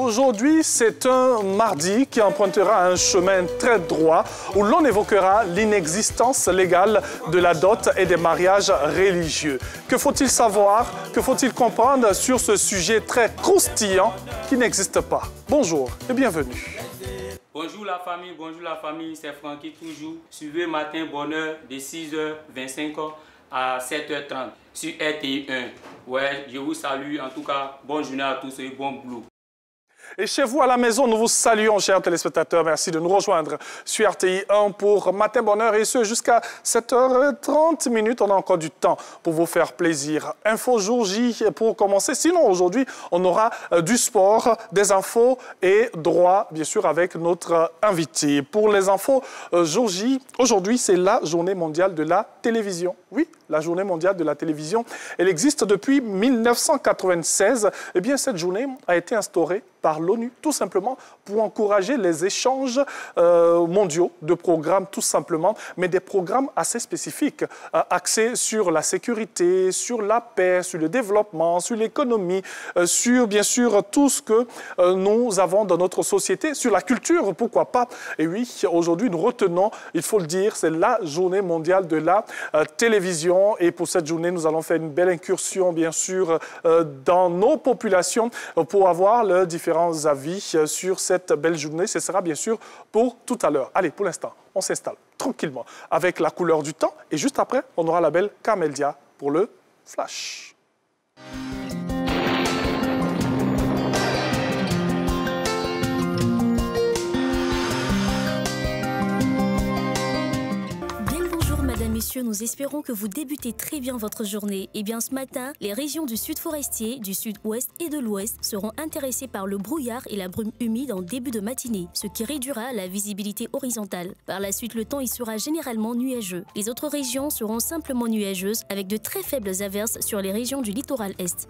Aujourd'hui, c'est un mardi qui empruntera un chemin très droit où l'on évoquera l'inexistence légale de la dot et des mariages religieux. Que faut-il savoir, que faut-il comprendre sur ce sujet très croustillant qui n'existe pas? Bonjour et bienvenue. Bonjour la famille, c'est Francky toujours. Suivez Matin Bonheur de 6h25 à 7h30 sur RTI 1. Ouais, je vous salue, en tout cas, bonne journée à tous et bon boulot. Et chez vous à la maison, nous vous saluons, chers téléspectateurs. Merci de nous rejoindre sur RTI 1 pour Matin Bonheur et ce jusqu'à 7h30 minutes. On a encore du temps pour vous faire plaisir. Info jour J pour commencer. Sinon, aujourd'hui, on aura du sport, des infos et droit, bien sûr, avec notre invité. Pour les infos jour J, aujourd'hui, c'est la journée mondiale de la télévision. Oui, la journée mondiale de la télévision. Elle existe depuis 1996. Eh bien, cette journée a été instaurée par l'ONU, tout simplement pour encourager les échanges mondiaux de programmes, tout simplement, mais des programmes assez spécifiques, axés sur la sécurité, sur la paix, sur le développement, sur l'économie, sur, bien sûr, tout ce que nous avons dans notre société, sur la culture, pourquoi pas. Et oui, aujourd'hui, nous retenons, il faut le dire, c'est la journée mondiale de la télévision. Et pour cette journée, nous allons faire une belle incursion, bien sûr, dans nos populations pour avoir les différents avis sur cette belle journée. Ce sera bien sûr pour tout à l'heure. Allez, pour l'instant, on s'installe tranquillement avec la couleur du temps et juste après, on aura la belle Carmelia pour le Flash. Messieurs, nous espérons que vous débutez très bien votre journée. Et bien ce matin, les régions du sud forestier, du sud-ouest et de l'ouest seront intéressées par le brouillard et la brume humide en début de matinée, ce qui réduira la visibilité horizontale. Par la suite, le temps y sera généralement nuageux. Les autres régions seront simplement nuageuses avec de très faibles averses sur les régions du littoral est.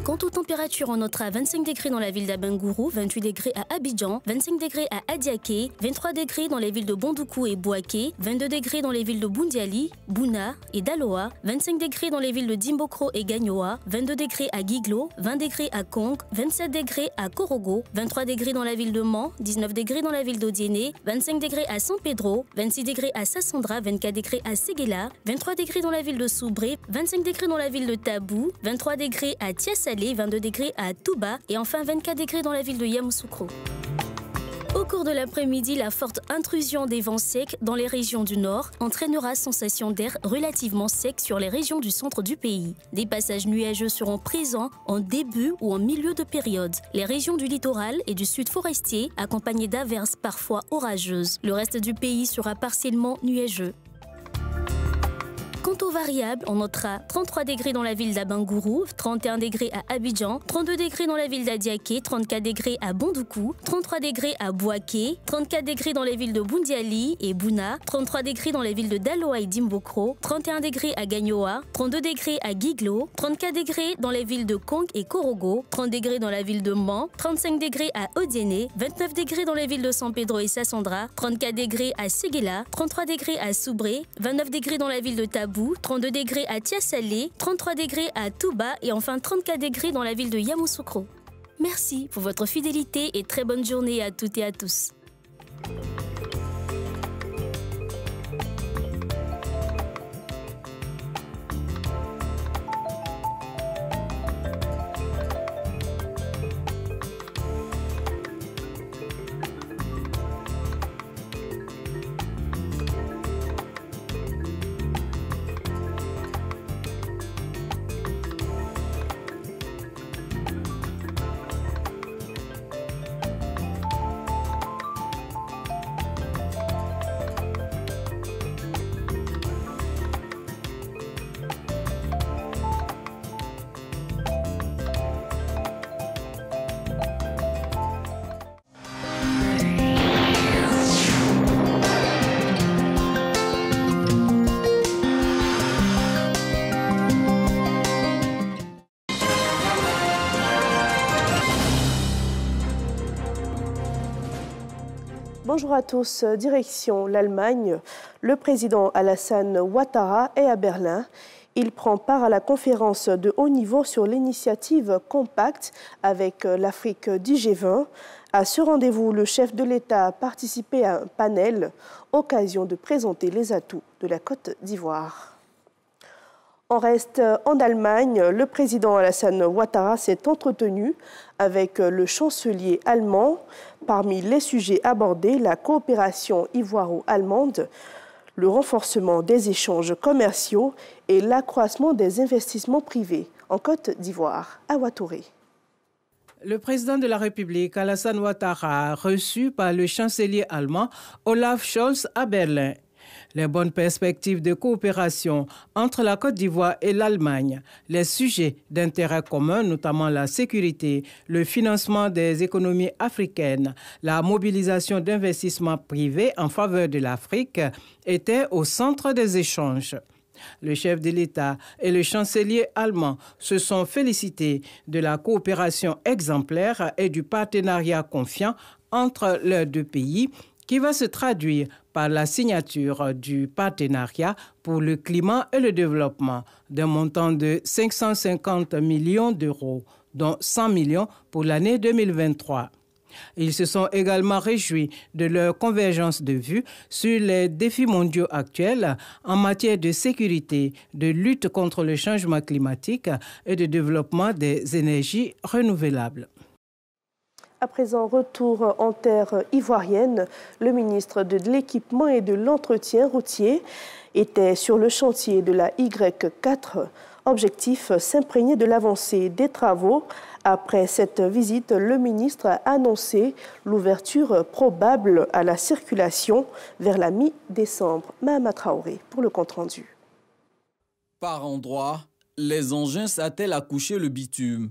Quant aux températures, on notera 25 degrés dans la ville d'Abengourou, 28 degrés à Abidjan, 25 degrés à Adiaké, 23 degrés dans les villes de Bondoukou et Bouaké, 22 degrés dans les villes de Boundiali, Bouna et Daloa, 25 degrés dans les villes de Dimbokro et Gagnoa, 22 degrés à Guiglo, 20 degrés à Kong, 27 degrés à Korogo, 23 degrés dans la ville de Mans, 19 degrés dans la ville d'Odiéné, 25 degrés à San Pedro, 26 degrés à Sassandra, 24 degrés à Séguéla, 23 degrés dans la ville de Soubré, 25 degrés dans la ville de Tabou, 23 degrés à Tiasalé, 22 degrés à Touba et enfin 24 degrés dans la ville de Yamoussoukro. Au cours de l'après-midi, la forte intrusion des vents secs dans les régions du nord entraînera sensation d'air relativement sec sur les régions du centre du pays. Des passages nuageux seront présents en début ou en milieu de période. Les régions du littoral et du sud forestier accompagnées d'averses parfois orageuses. Le reste du pays sera partiellement nuageux. Quant aux variables, on notera 33 degrés dans la ville d'Abengourou, 31 degrés à Abidjan, 32 degrés dans la ville d'Adiaké, 34 degrés à Bondoukou, 33 degrés à Bouaké, 34 degrés dans les villes de Boundiali et Bouna, 33 degrés dans les villes de Daloa et Dimbokro, 31 degrés à Gagnoa, 32 degrés à Guiglo, 34 degrés dans les villes de Kong et Korogo, 30 degrés dans la ville de Mans, 35 degrés à Odiéné, 29 degrés dans les villes de San Pedro et Sassandra, 34 degrés à Séguéla, 33 degrés à Soubré, 29 degrés dans la ville de Tabou, 32 degrés à Tiasalé, 33 degrés à Touba et enfin 34 degrés dans la ville de Yamoussoukro. Merci pour votre fidélité et très bonne journée à toutes et à tous. Bonjour à tous. Direction l'Allemagne. Le président Alassane Ouattara est à Berlin. Il prend part à la conférence de haut niveau sur l'initiative Compact avec l'Afrique du G20. À ce rendez-vous, le chef de l'État a participé à un panel, occasion de présenter les atouts de la Côte d'Ivoire. On reste en Allemagne. Le président Alassane Ouattara s'est entretenu avec le chancelier allemand. Parmi les sujets abordés, la coopération ivoiro-allemande, le renforcement des échanges commerciaux et l'accroissement des investissements privés en Côte d'Ivoire. À Ouattouré. Le président de la République, Alassane Ouattara, reçu par le chancelier allemand Olaf Scholz à Berlin. Les bonnes perspectives de coopération entre la Côte d'Ivoire et l'Allemagne, les sujets d'intérêt commun, notamment la sécurité, le financement des économies africaines, la mobilisation d'investissements privés en faveur de l'Afrique, étaient au centre des échanges. Le chef de l'État et le chancelier allemand se sont félicités de la coopération exemplaire et du partenariat confiant entre leurs deux pays, qui va se traduire par la signature du partenariat pour le climat et le développement d'un montant de 550 millions d'euros, dont 100 millions pour l'année 2023. Ils se sont également réjouis de leur convergence de vues sur les défis mondiaux actuels en matière de sécurité, de lutte contre le changement climatique et de développement des énergies renouvelables. À présent, retour en terre ivoirienne. Le ministre de l'Équipement et de l'Entretien routier était sur le chantier de la Y4. Objectif, s'imprégner de l'avancée des travaux. Après cette visite, le ministre a annoncé l'ouverture probable à la circulation vers la mi-décembre. Mahama Traoré pour le compte-rendu. Par endroits, les engins s'attellent à coucher le bitume.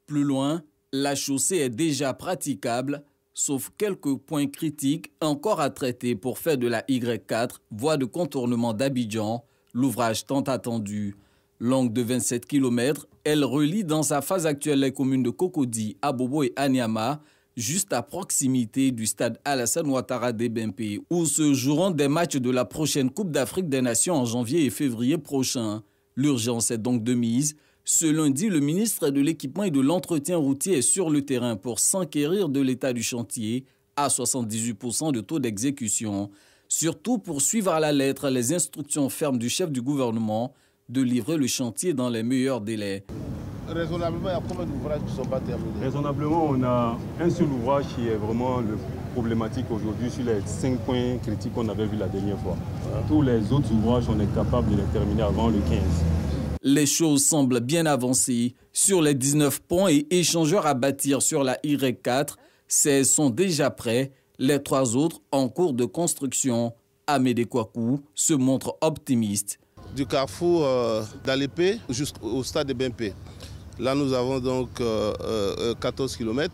Plus loin, la chaussée est déjà praticable, sauf quelques points critiques encore à traiter pour faire de la Y4, voie de contournement d'Abidjan, l'ouvrage tant attendu. Longue de 27 km, elle relie dans sa phase actuelle les communes de Cocody, Abobo et Anyama, juste à proximité du stade Alassane Ouattara d'Ebempe, où se joueront des matchs de la prochaine Coupe d'Afrique des Nations en janvier et février prochain. L'urgence est donc de mise. Ce lundi, le ministre de l'Équipement et de l'Entretien routier est sur le terrain pour s'enquérir de l'état du chantier à 78% de taux d'exécution. Surtout pour suivre à la lettre les instructions fermes du chef du gouvernement de livrer le chantier dans les meilleurs délais. Raisonnablement, il y a combien d'ouvrages qui ne sont pas terminés? Raisonnablement, on a un seul ouvrage qui est vraiment le problématique aujourd'hui sur les 5 points critiques qu'on avait vus la dernière fois. Tous les autres ouvrages, on est capable de les terminer avant le 15. Les choses semblent bien avancées. Sur les 19 ponts et échangeurs à bâtir sur la Y4, 16 sont déjà prêts. Les 3 autres en cours de construction. Amédée Kouakou se montre optimiste. Du carrefour d'Alépé jusqu'au stade de Bempé. Là, nous avons donc 14 km.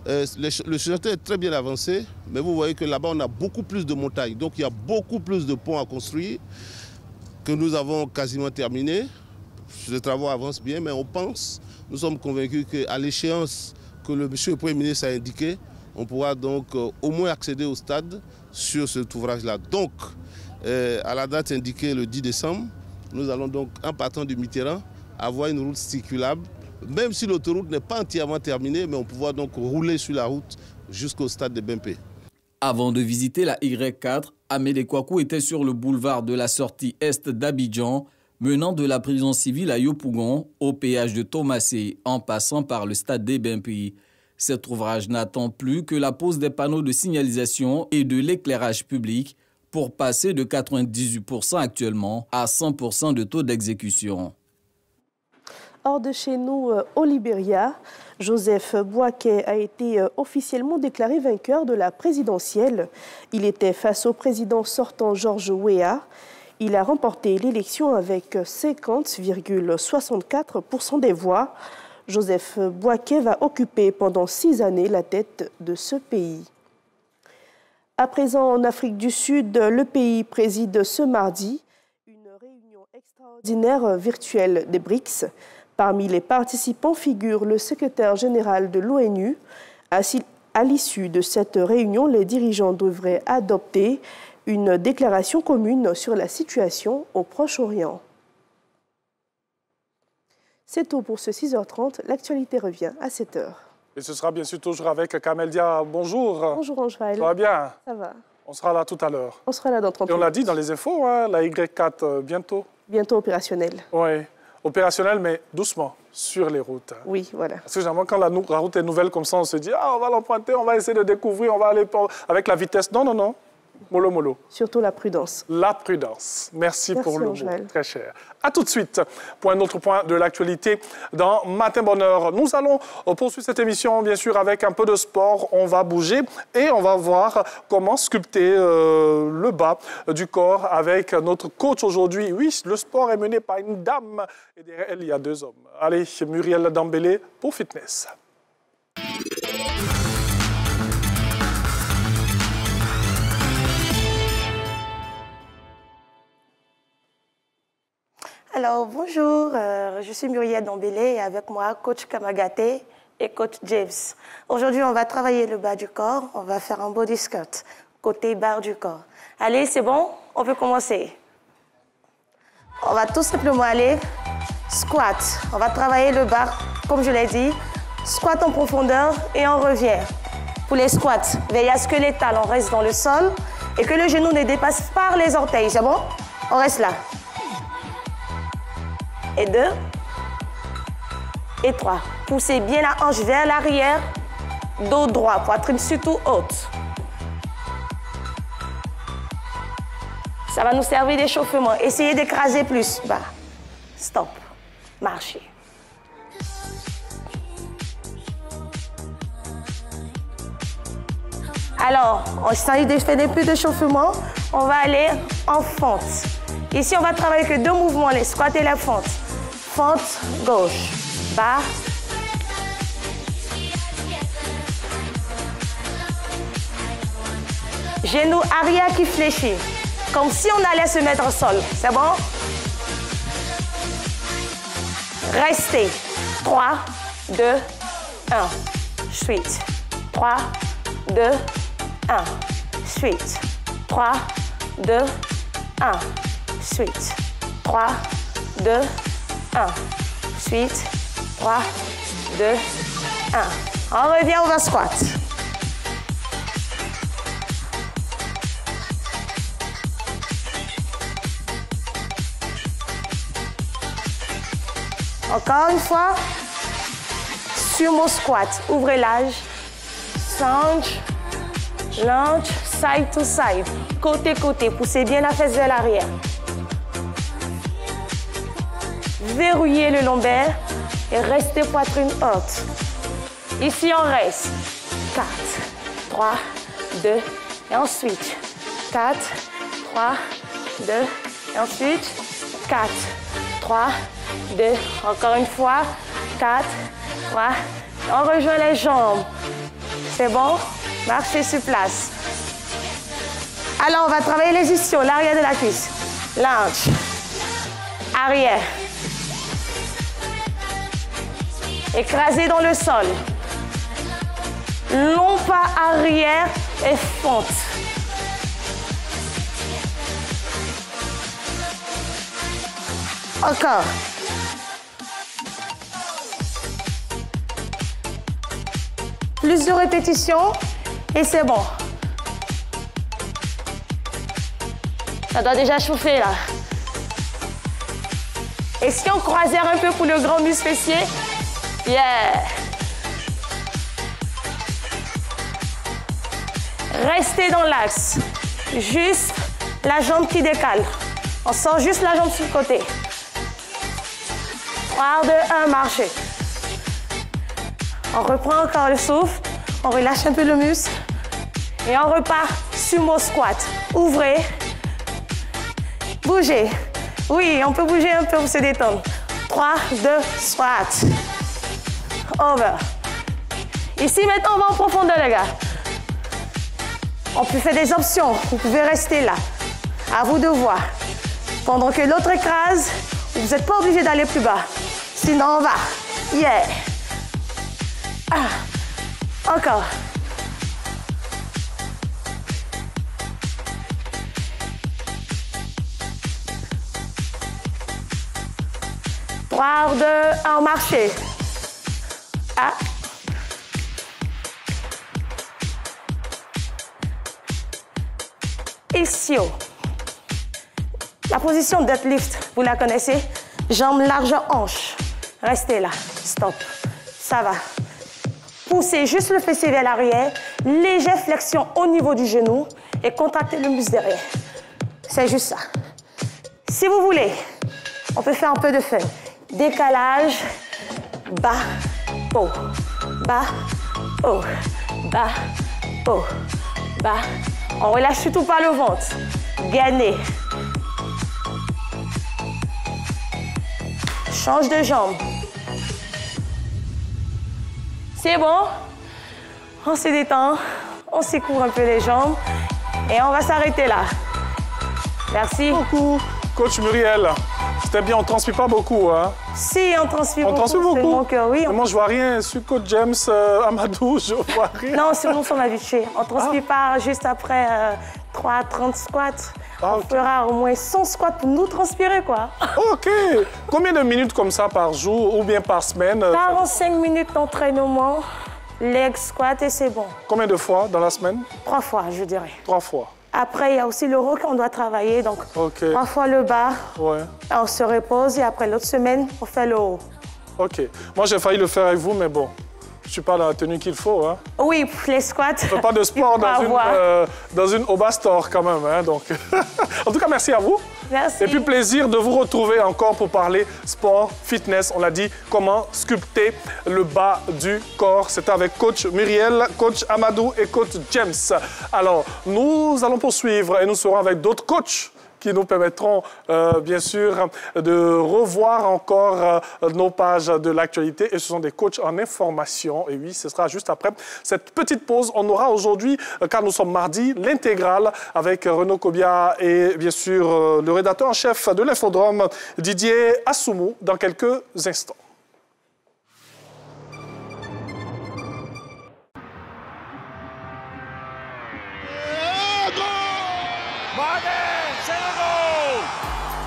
Le chantier est très bien avancé, mais vous voyez que là-bas, on a beaucoup plus de montagnes. Donc, il y a beaucoup plus de ponts à construire que nous avons quasiment terminé. Les travaux avancent bien, mais nous sommes convaincus qu'à l'échéance que le monsieur le Premier ministre a indiqué, on pourra donc au moins accéder au stade sur cet ouvrage-là. Donc, à la date indiquée le 10 décembre, nous allons donc, en partant du Mitterrand, avoir une route circulable. Même si l'autoroute n'est pas entièrement terminée, mais on pourra donc rouler sur la route jusqu'au stade de Bempé. Avant de visiter la Y4, Amédée Kouakou était sur le boulevard de la sortie est d'Abidjan, menant de la prison civile à Yopougon au péage de Thomasé, en passant par le stade d'Ebempe. Cet ouvrage n'attend plus que la pose des panneaux de signalisation et de l'éclairage public pour passer de 98% actuellement à 100% de taux d'exécution. Hors de chez nous, au Libéria, Joseph Boakai a été officiellement déclaré vainqueur de la présidentielle. Il était face au président sortant George Weah. Il a remporté l'élection avec 50,64% des voix. Joseph Boakai va occuper pendant 6 années la tête de ce pays. À présent, en Afrique du Sud, le pays préside ce mardi une réunion extraordinaire virtuelle des BRICS. Parmi les participants figure le secrétaire général de l'ONU. À l'issue de cette réunion, les dirigeants devraient adopter une déclaration commune sur la situation au Proche-Orient. C'est tout pour ce 6h30. L'actualité revient à 7h. Et ce sera bien sûr toujours avec Kamel Dia. Bonjour. Bonjour Angel. Ça va bien? Ça va. On sera là tout à l'heure. On sera là dans 30 minutes. Et on l'a minutes. dit dans les infos, hein, la Y4 bientôt. Bientôt opérationnel. Oui, opérationnel, mais doucement, sur les routes. Oui, voilà. Parce que généralement, quand la route est nouvelle comme ça, on se dit, ah, on va l'emprunter, on va essayer de découvrir, on va aller avec la vitesse. Non, non, non. Mollo, mollo. Surtout la prudence. La prudence. Merci pour le mot, Angel. très cher. À tout de suite pour un autre point de l'actualité dans Matin Bonheur. Nous allons poursuivre cette émission, bien sûr, avec un peu de sport. On va bouger et on va voir comment sculpter le bas du corps avec notre coach aujourd'hui. Oui, le sport est mené par une dame et derrière elle, il y a 2 hommes. Allez, Muriel Dambélé pour Fitness. Alors, bonjour, je suis Muriel Dambélé et avec moi, coach Kamagaté et coach James. Aujourd'hui, on va travailler le bas du corps, on va faire un body squat, côté barre du corps. Allez, c'est bon? On peut commencer. On va tout simplement aller squat. On va travailler le bas, comme je l'ai dit, squat en profondeur et on revient. Pour les squats, veillez à ce que les talons restent dans le sol et que le genou ne dépasse pas les orteils, c'est bon? On reste là. Et 2, et 3. Poussez bien la hanche vers l'arrière, dos droit, poitrine surtout haute. Ça va nous servir d'échauffement. Essayez d'écraser plus bas. Stop. Marchez. Alors, on essaye de faire plus d'échauffement. On va aller en fente. Ici, on va travailler que 2 mouvements, les squats et la fente. Fente gauche, bas. Genou arrière qui fléchit, comme si on allait se mettre au sol. C'est bon? Restez. 3, 2, 1. Suite. 3, 2, 1. Suite. 3, 2, 1. Suite. 3, 2, 1. Suite. 3, 2, 1. On revient, on va squat. Encore une fois. Sur mon squat, ouvrez l'âge. Lunge, lunge, side to side. Côté, côté. Poussez bien la fesse vers l'arrière. Verrouillez le lombaire et restez poitrine haute. Ici, on reste. 4, 3, 2, et ensuite 4, 3, 2, et ensuite 4, 3, 2, encore une fois, 4, 3, on rejoint les jambes. C'est bon? Marchez sur place. Alors, on va travailler les ischios, l'arrière de la cuisse. Lunge, arrière. Écrasé dans le sol. Long pas arrière et fente. Encore. Plus de répétitions et c'est bon. Ça doit déjà chauffer là. Et si on croisait un peu pour le grand muscle fessier? Yeah. Restez dans l'axe. Juste la jambe qui décale. On sort juste la jambe sur le côté. 3, 2, 1, marchez. On reprend encore le souffle. On relâche un peu le muscle. Et on repart sumo squat. Ouvrez. Bougez. Oui, on peut bouger un peu pour se détendre. 3, 2, squat. Over. Ici, maintenant, on va en profondeur, les gars. On peut faire des options. Vous pouvez rester là. À vous de voir. Pendant que l'autre écrase, vous n'êtes pas obligé d'aller plus bas. Sinon, on va. Yeah. Ah. Encore. 3, 2, 1, marchez. Ah. Ischio. La position deadlift, vous la connaissez? Jambes larges, hanches. Restez là. Stop. Ça va. Poussez juste le fessier vers l'arrière. Légère flexion au niveau du genou et contractez le muscle derrière. C'est juste ça. Si vous voulez, on peut faire un peu de fun. Décalage, bas, haut, bas, haut, bas, haut, bas. On relâche surtout pas le ventre. Gainez. Change de jambe. C'est bon. On se détend. On s'écouvre un peu les jambes. Et on va s'arrêter là. Merci. Beaucoup. Coach Muriel, c'était bien, on ne transpire pas beaucoup, hein? Si, on transpire beaucoup. On transpire beaucoup? Mon cœur, oui. Mais moi, je vois rien. Sur Coach James, Amadou, je vois rien. Non, si nous sommes habitués. On ne transpire pas juste après 30 squats. On fera au moins 100 squats pour nous transpirer, quoi. OK. Combien de minutes comme ça par jour ou bien par semaine? 45 minutes d'entraînement, leg squat et c'est bon. Combien de fois dans la semaine? 3 fois, je dirais. 3 fois. Après, il y a aussi le haut qu'on doit travailler. Donc, 3 fois le bas, on se repose et après l'autre semaine, on fait le haut. OK. Moi, j'ai failli le faire avec vous, mais bon, je ne suis pas dans la tenue qu'il faut. Hein. Oui, les squats. On ne fait pas de sport dans une Oba Store quand même. Hein, donc. En tout cas, merci à vous. Merci. Et puis, plaisir de vous retrouver encore pour parler sport, fitness. On l'a dit, comment sculpter le bas du corps. C'était avec coach Muriel, coach Amadou et coach James. Alors, nous allons poursuivre et nous serons avec d'autres coachs qui nous permettront, bien sûr, de revoir encore nos pages de l'actualité. Et ce sont des coachs en information. Et oui, ce sera juste après cette petite pause. On aura aujourd'hui, car nous sommes mardi, l'intégrale avec Renaud Kobia et, bien sûr, le rédacteur en chef de l'Infodrome, Didier Assoumou, dans quelques instants.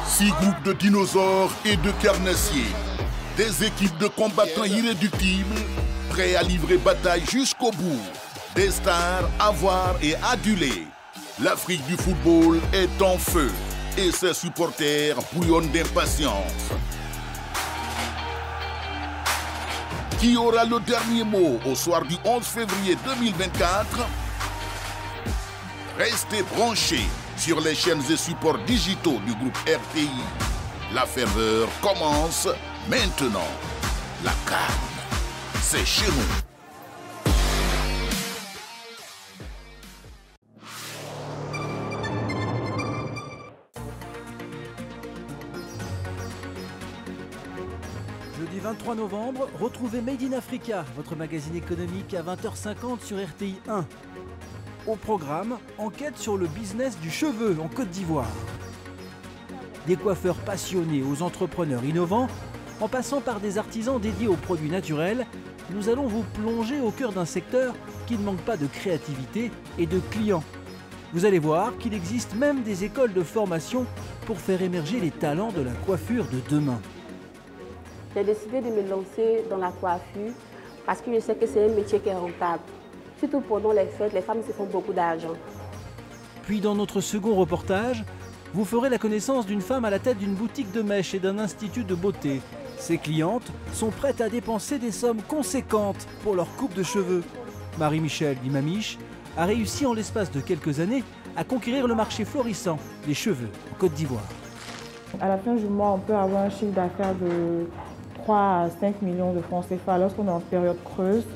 Six groupes de dinosaures et de carnassiers. Des équipes de combattants irréductibles, prêts à livrer bataille jusqu'au bout. Des stars à voir et aduler. L'Afrique du football est en feu et ses supporters bouillonnent d'impatience. Qui aura le dernier mot au soir du 11 février 2024? Restez branchés sur les chaînes et supports digitaux du groupe RTI. La ferveur commence maintenant. La CAN, c'est chez nous. Jeudi 23 novembre, retrouvez Made in Africa, votre magazine économique à 20h50 sur RTI 1. Au programme, enquête sur le business du cheveu en Côte d'Ivoire. Des coiffeurs passionnés aux entrepreneurs innovants, en passant par des artisans dédiés aux produits naturels, nous allons vous plonger au cœur d'un secteur qui ne manque pas de créativité et de clients. Vous allez voir qu'il existe même des écoles de formation pour faire émerger les talents de la coiffure de demain. J'ai décidé de me lancer dans la coiffure parce que je sais que c'est un métier qui est rentable. Surtout pendant les fêtes, les femmes se font beaucoup d'argent. Puis dans notre second reportage, vous ferez la connaissance d'une femme à la tête d'une boutique de mèches et d'un institut de beauté. Ses clientes sont prêtes à dépenser des sommes conséquentes pour leur coupe de cheveux. Marie-Michel Dimamiche a réussi en l'espace de quelques années à conquérir le marché florissant des cheveux en Côte d'Ivoire. À la fin du mois, on peut avoir un chiffre d'affaires de 3 à 5 millions de francs CFA lorsqu'on est en période creuse.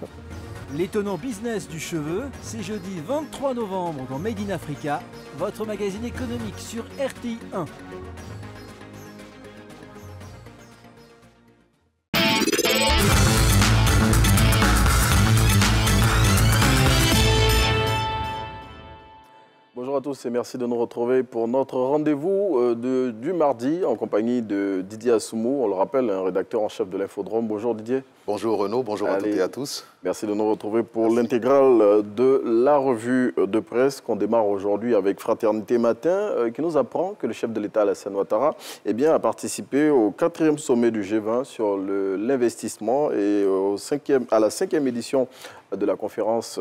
L'étonnant business du cheveu, c'est jeudi 23 novembre dans Made in Africa, votre magazine économique sur RTI 1. Bonjour à tous et merci de nous retrouver pour notre rendez-vous du mardi en compagnie de Didier Assoumou, on le rappelle, un rédacteur en chef de l'Infodrome. Bonjour Didier. Bonjour Renaud, bonjour à toutes et à tous. Merci de nous retrouver pour l'intégrale de la revue de presse qu'on démarre aujourd'hui avec Fraternité Matin qui nous apprend que le chef de l'État Alassane Ouattara a participé au 4e sommet du G20 sur l'investissement et à la 5e édition de la conférence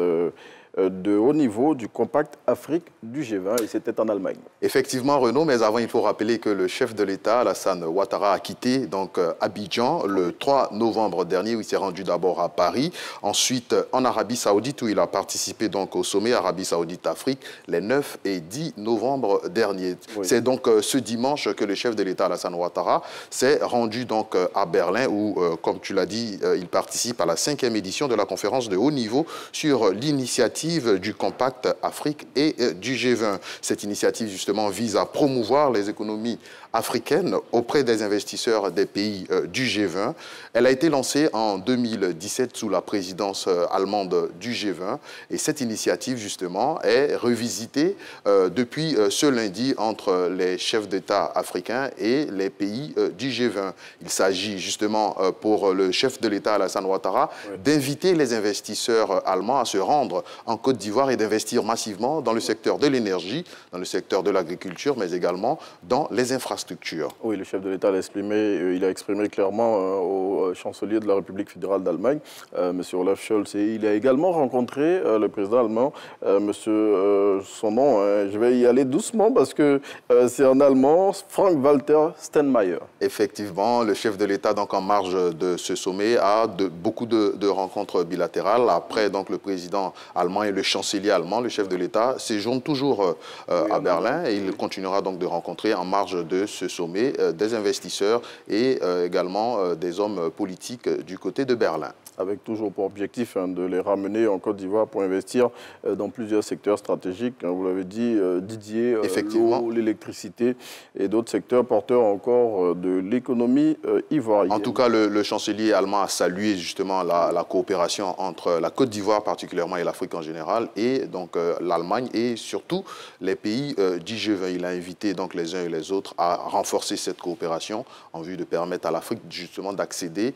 de haut niveau du Compact Afrique du G20 et c'était en Allemagne. Effectivement Renaud, mais avant il faut rappeler que le chef de l'État Alassane Ouattara a quitté donc Abidjan le 3 novembre dernier où il s'est rendu d'abord à Paris, ensuite en Arabie Saoudite où il a participé donc au sommet Arabie Saoudite-Afrique les 9 et 10 novembre dernier. Oui. C'est donc ce dimanche que le chef de l'État Alassane Ouattara s'est rendu donc à Berlin où comme tu l'as dit, il participe à la 5e édition de la conférence de haut niveau sur l'initiative du Compact Afrique et du G20. Cette initiative, justement, vise à promouvoir les économies africaines auprès des investisseurs des pays du G20. Elle a été lancée en 2017 sous la présidence allemande du G20 et cette initiative, justement, est revisitée depuis ce lundi entre les chefs d'État africains et les pays du G20. Il s'agit, justement, pour le chef de l'État Alassane Ouattara, d'inviter les investisseurs allemands à se rendre en Côte d'Ivoire et d'investir massivement dans le secteur de l'énergie, dans le secteur de l'agriculture, mais également dans les infrastructures. Oui, le chef de l'État il a exprimé clairement au chancelier de la République fédérale d'Allemagne, M. Olaf Scholz, et il a également rencontré le président allemand, son nom, je vais y aller doucement parce que c'est en allemand, Frank-Walter Steinmeier. Effectivement, le chef de l'État, donc en marge de ce sommet, a beaucoup de rencontres bilatérales. Après, donc, le président allemand et le chancelier allemand, le chef de l'État, séjourne toujours à Berlin et il continuera donc de rencontrer en marge de ce sommet des investisseurs et également des hommes politiques du côté de Berlin. Avec toujours pour objectif de les ramener en Côte d'Ivoire pour investir dans plusieurs secteurs stratégiques. Vous l'avez dit, Didier, l'eau, l'électricité et d'autres secteurs porteurs encore de l'économie ivoirienne. En tout cas, le chancelier allemand a salué justement la coopération entre la Côte d'Ivoire particulièrement et l'Afrique en général et donc l'Allemagne et surtout les pays du G20. Il a invité donc les uns et les autres à renforcer cette coopération en vue de permettre à l'Afrique justement d'accéder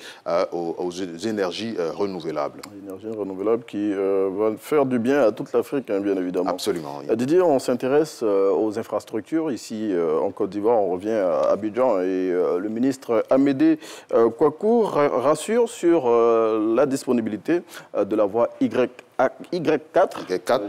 aux énergies renouvelables. Énergie renouvelable qui va faire du bien à toute l'Afrique, hein, bien évidemment. Absolument. Oui. Didier, on s'intéresse aux infrastructures. Ici, en Côte d'Ivoire, on revient à Abidjan et le ministre Amédée Kouakou rassure sur la disponibilité de la voie Y4,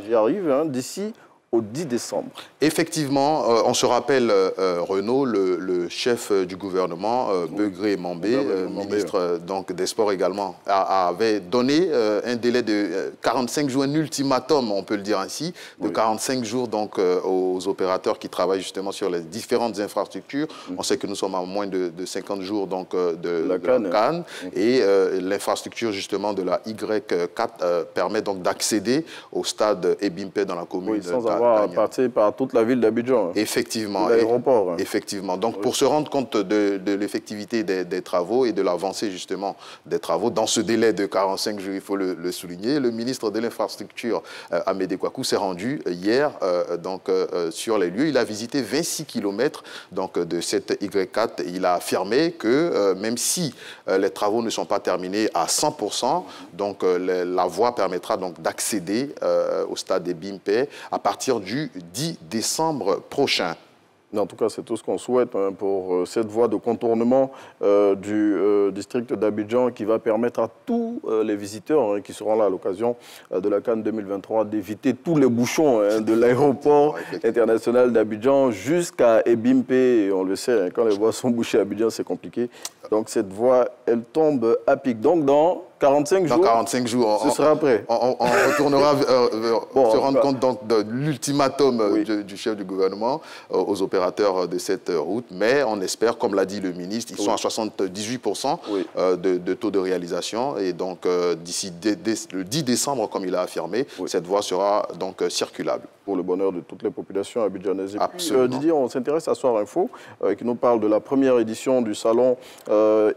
j'y arrive, hein, d'ici au 10 décembre. Effectivement, on se rappelle, Renaud, le chef du gouvernement, Begré Mambé, ministre donc, des Sports également, avait donné un délai de 45 jours, un ultimatum, on peut le dire ainsi, de 45 jours donc, aux opérateurs qui travaillent justement sur les différentes infrastructures. On sait que nous sommes à moins de 50 jours donc, de la CAN et l'infrastructure justement de la Y4 permet donc d'accéder au stade Ebimpe dans la commune de passer par toute la ville d'Abidjan. Effectivement. L'aéroport. Effectivement. Donc, pour se rendre compte de l'effectivité des travaux et de l'avancée, justement, des travaux, dans ce délai de 45 jours, il faut le souligner, le ministre de l'Infrastructure, Amédée Kouakou, s'est rendu hier sur les lieux. Il a visité 26 km donc, de cette Y4. Il a affirmé que même si les travaux ne sont pas terminés à 100%, donc, la voie permettra d'accéder au stade des Bimpe à partir du 10 décembre prochain. En tout cas, c'est tout ce qu'on souhaite pour cette voie de contournement du district d'Abidjan qui va permettre à tous les visiteurs qui seront là à l'occasion de la CAN 2023 d'éviter tous les bouchons de l'aéroport international d'Abidjan jusqu'à Ebimpe. Et on le sait, quand les voies sont bouchées à Abidjan, c'est compliqué. Donc cette voie, elle tombe à pic. Donc dans 45 jours, 45 jours, ce sera prêt. On retournera se rendre compte donc, de l'ultimatum du chef du gouvernement aux opérateurs de cette route. Mais on espère, comme l'a dit le ministre, ils sont à 78% de taux de réalisation. Et donc, d'ici le 10 décembre, comme il a affirmé, cette voie sera donc circulable. pour le bonheur de toutes les populations abidjanaises. Et puis, Didier, on s'intéresse à Soir Info, qui nous parle de la première édition du Salon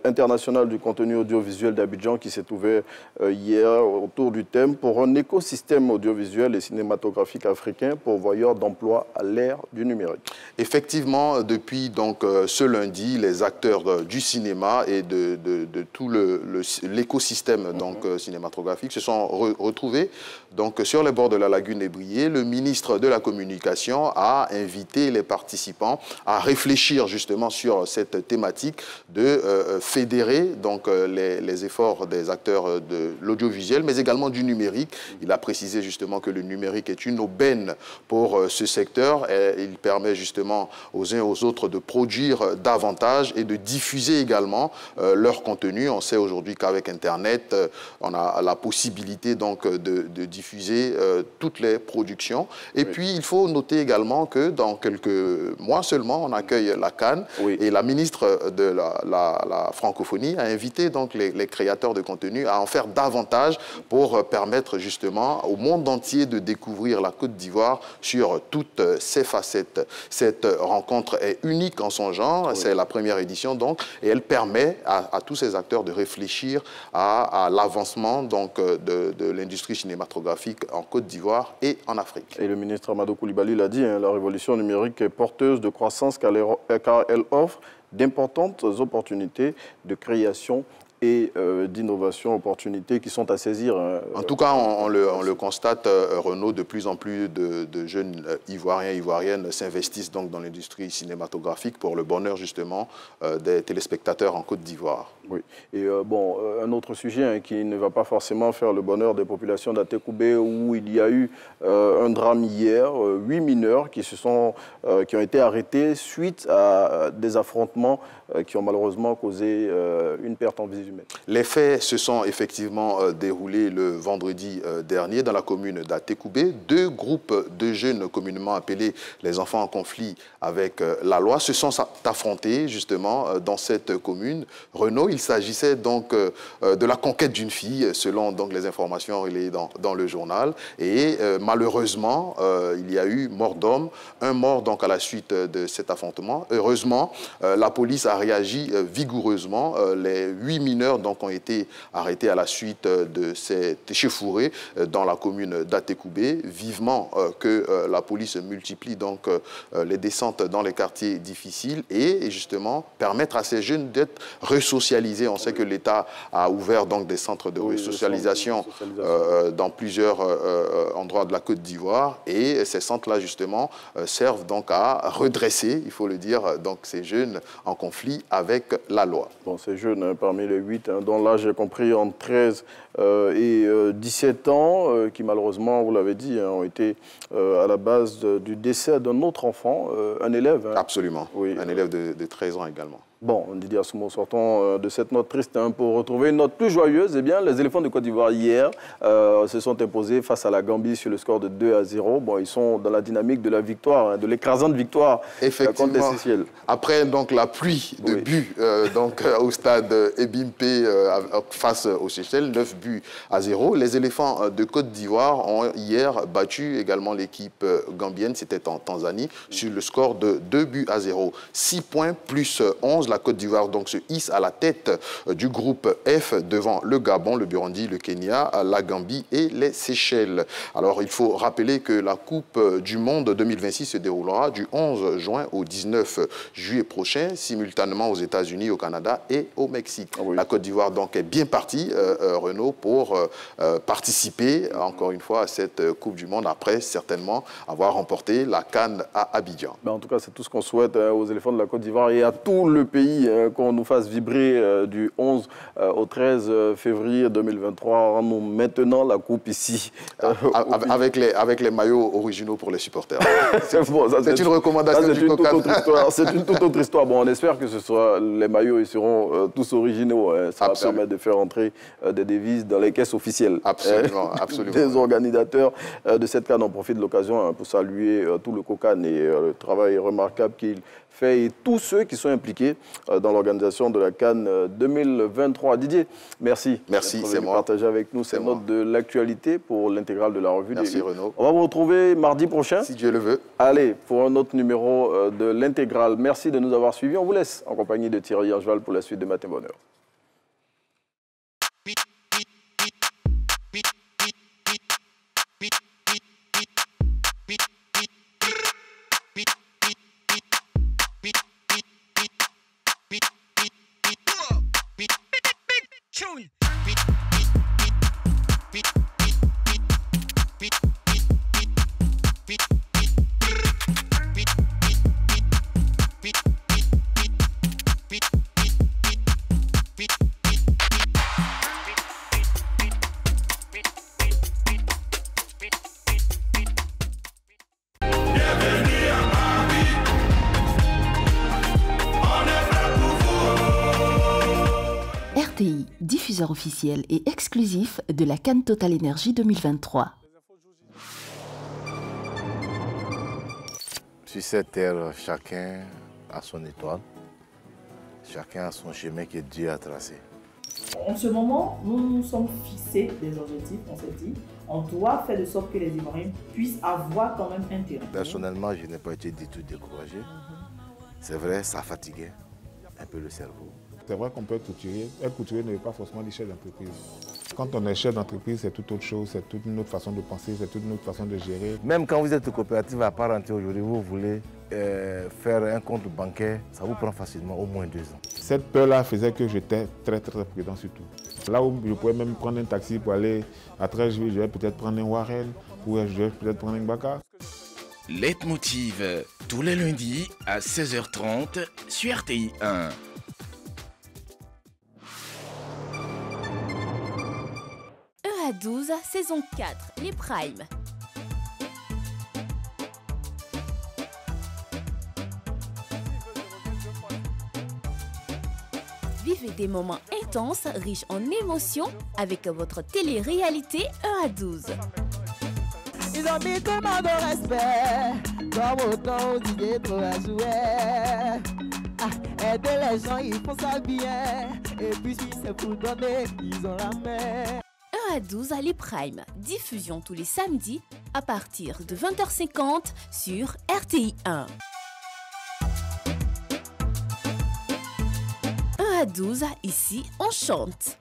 international du contenu audiovisuel d'Abidjan qui s'est ouvert hier autour du thème pour un écosystème audiovisuel et cinématographique africain pourvoyeur d'emplois à l'ère du numérique. Effectivement, depuis donc, ce lundi, les acteurs du cinéma et de tout l'écosystème cinématographique se sont retrouvés donc, sur les bords de la lagune Ébrié. Le ministre de la Communication a invité les participants à réfléchir justement sur cette thématique de fédérer donc, les efforts des acteurs de l'audiovisuel, mais également du numérique. Il a précisé justement que le numérique est une aubaine pour ce secteur. Et il permet justement aux uns et aux autres de produire davantage et de diffuser également leur contenu. On sait aujourd'hui qu'avec Internet, on a la possibilité donc de diffuser toutes les productions. Et puis, il faut noter également que dans quelques mois seulement, on accueille la Cannes. Et la ministre de la francophonie a invité donc les créateurs de contenu à en faire davantage pour permettre justement au monde entier de découvrir la Côte d'Ivoire sur toutes ses facettes. Cette rencontre est unique en son genre, c'est la première édition donc, et elle permet à tous ces acteurs de réfléchir à l'avancement donc de l'industrie cinématographique en Côte d'Ivoire et en Afrique. Et le ministre Amadou Coulibaly l'a dit, hein, la révolution numérique est porteuse de croissance car elle offre d'importantes opportunités de création et d'innovation, opportunités qui sont à saisir. En tout cas, on le constate, Renaud, de plus en plus de jeunes Ivoiriens et Ivoiriennes s'investissent donc dans l'industrie cinématographique pour le bonheur justement des téléspectateurs en Côte d'Ivoire. Oui. Et bon, un autre sujet hein, qui ne va pas forcément faire le bonheur des populations d'Atekoubé, où il y a eu un drame hier, 8 mineurs qui ont été arrêtés suite à des affrontements qui ont malheureusement causé une perte en vie humaine. Les faits se sont effectivement déroulés le vendredi dernier dans la commune d'Atekoubé. 2 groupes de jeunes communément appelés les enfants en conflit avec la loi se sont affrontés justement dans cette commune. Renaud, il s'agissait donc de la conquête d'une fille, selon donc les informations relayées dans le journal. Et malheureusement, il y a eu mort d'homme, un mort donc à la suite de cet affrontement. Heureusement, la police a réagi vigoureusement. Les 8 mineurs donc, ont été arrêtés à la suite de cette échauffourée dans la commune d'Atekoubé. Vivement que la police multiplie donc les descentes dans les quartiers difficiles et justement permettre à ces jeunes d'être resocialisés. On sait que l'État a ouvert donc des centres de resocialisation dans plusieurs endroits de la Côte d'Ivoire et ces centres-là justement servent donc à redresser, il faut le dire, donc ces jeunes en conflit avec la loi. Bon, ces jeunes, hein, parmi les 8, hein, dont l'âge est compris entre 13 et 17 ans, qui malheureusement, vous l'avez dit, hein, ont été à la base du décès d'un autre enfant, un élève. Hein. Absolument, oui, un élève de 13 ans également. Bon, Didier Assoumo, sortons de cette note triste hein, pour retrouver une note plus joyeuse. Eh bien, les éléphants de Côte d'Ivoire, hier, se sont imposés face à la Gambie sur le score de 2-0. Bon, ils sont dans la dynamique de la victoire, hein, de l'écrasante victoire contre les Seychelles. Après donc, la pluie de buts au stade Ebimpe face aux Seychelles, 9-0, les éléphants de Côte d'Ivoire ont hier battu également l'équipe gambienne, c'était en Tanzanie, sur le score de 2-0. 6 points plus 11. La Côte d'Ivoire donc se hisse à la tête du groupe F devant le Gabon, le Burundi, le Kenya, la Gambie et les Seychelles. Alors il faut rappeler que la Coupe du Monde 2026 se déroulera du 11 juin au 19 juillet prochain, simultanément aux États-Unis, au Canada et au Mexique. Ah oui. La Côte d'Ivoire donc est bien partie, Renaud, pour participer encore une fois à cette Coupe du Monde après certainement avoir remporté la CAN à Abidjan. Ben, en tout cas, c'est tout ce qu'on souhaite aux éléphants de la Côte d'Ivoire et à tout le pays qu'on nous fasse vibrer du 11 au 13 février 2023. Rends-nous maintenant la coupe ici. Avec les maillots originaux pour les supporters. C'est une recommandation du COCAN. C'est une toute autre histoire. Bon, on espère que les maillots ils seront tous originaux. Ça va permettre de faire entrer des devises dans les caisses officielles. Absolument, absolument. Des organisateurs de cette CAN en profitent de l'occasion pour saluer tout le COCAN et le travail remarquable qu'il fait et tous ceux qui sont impliqués dans l'organisation de la CAN 2023. Didier, merci. Merci, c'est moi. Partager avec nous ces notes de l'actualité pour l'intégrale de la revue. Merci Renaud. On va vous retrouver mardi prochain. Si Dieu le veut. Allez, pour un autre numéro de l'intégrale. Merci de nous avoir suivis. On vous laisse en compagnie de Thierry Argeval pour la suite de Matin Bonheur. RTI, diffuseur officiel et exclusif de la CAN Total Énergie 2023. Sur cette terre, chacun a son étoile, chacun a son chemin que Dieu a tracé. En ce moment, nous nous sommes fixés des objectifs, on s'est dit, on doit faire de sorte que les Ivoiriens puissent avoir quand même un terrain. Personnellement, je n'ai pas été du tout découragé. C'est vrai, ça fatiguait un peu le cerveau. C'est vrai qu'on peut être couturier. Être couturier ne veut pas forcément dire chef d'entreprise. Quand on est chef d'entreprise, c'est toute autre chose, c'est toute une autre façon de penser, c'est toute une autre façon de gérer. Même quand vous êtes coopérative à part entière aujourd'hui, vous voulez faire un compte bancaire, ça vous prend facilement au moins 2 ans. Cette peur-là faisait que j'étais très prudent surtout. Là où je pouvais même prendre un taxi pour aller à Trècheville, je vais peut-être prendre un Warel, ou je vais peut-être prendre un Baka. Leitmotiv, tous les lundis à 16h30 sur RTI 1. À 12, saison 4, les primes. Vivez des moments intenses, riches en émotions, avec votre télé-réalité 1 à 12. Ils ont mis tout le monde au respect, comme autant Didier trop à jouer. Aider les gens, ils font ça bien, et puis si c'est pour donner, ils ont la main. 1 à 12 à les Prime. Diffusion tous les samedis à partir de 20h50 sur RTI 1. 1 à 12, ici on chante.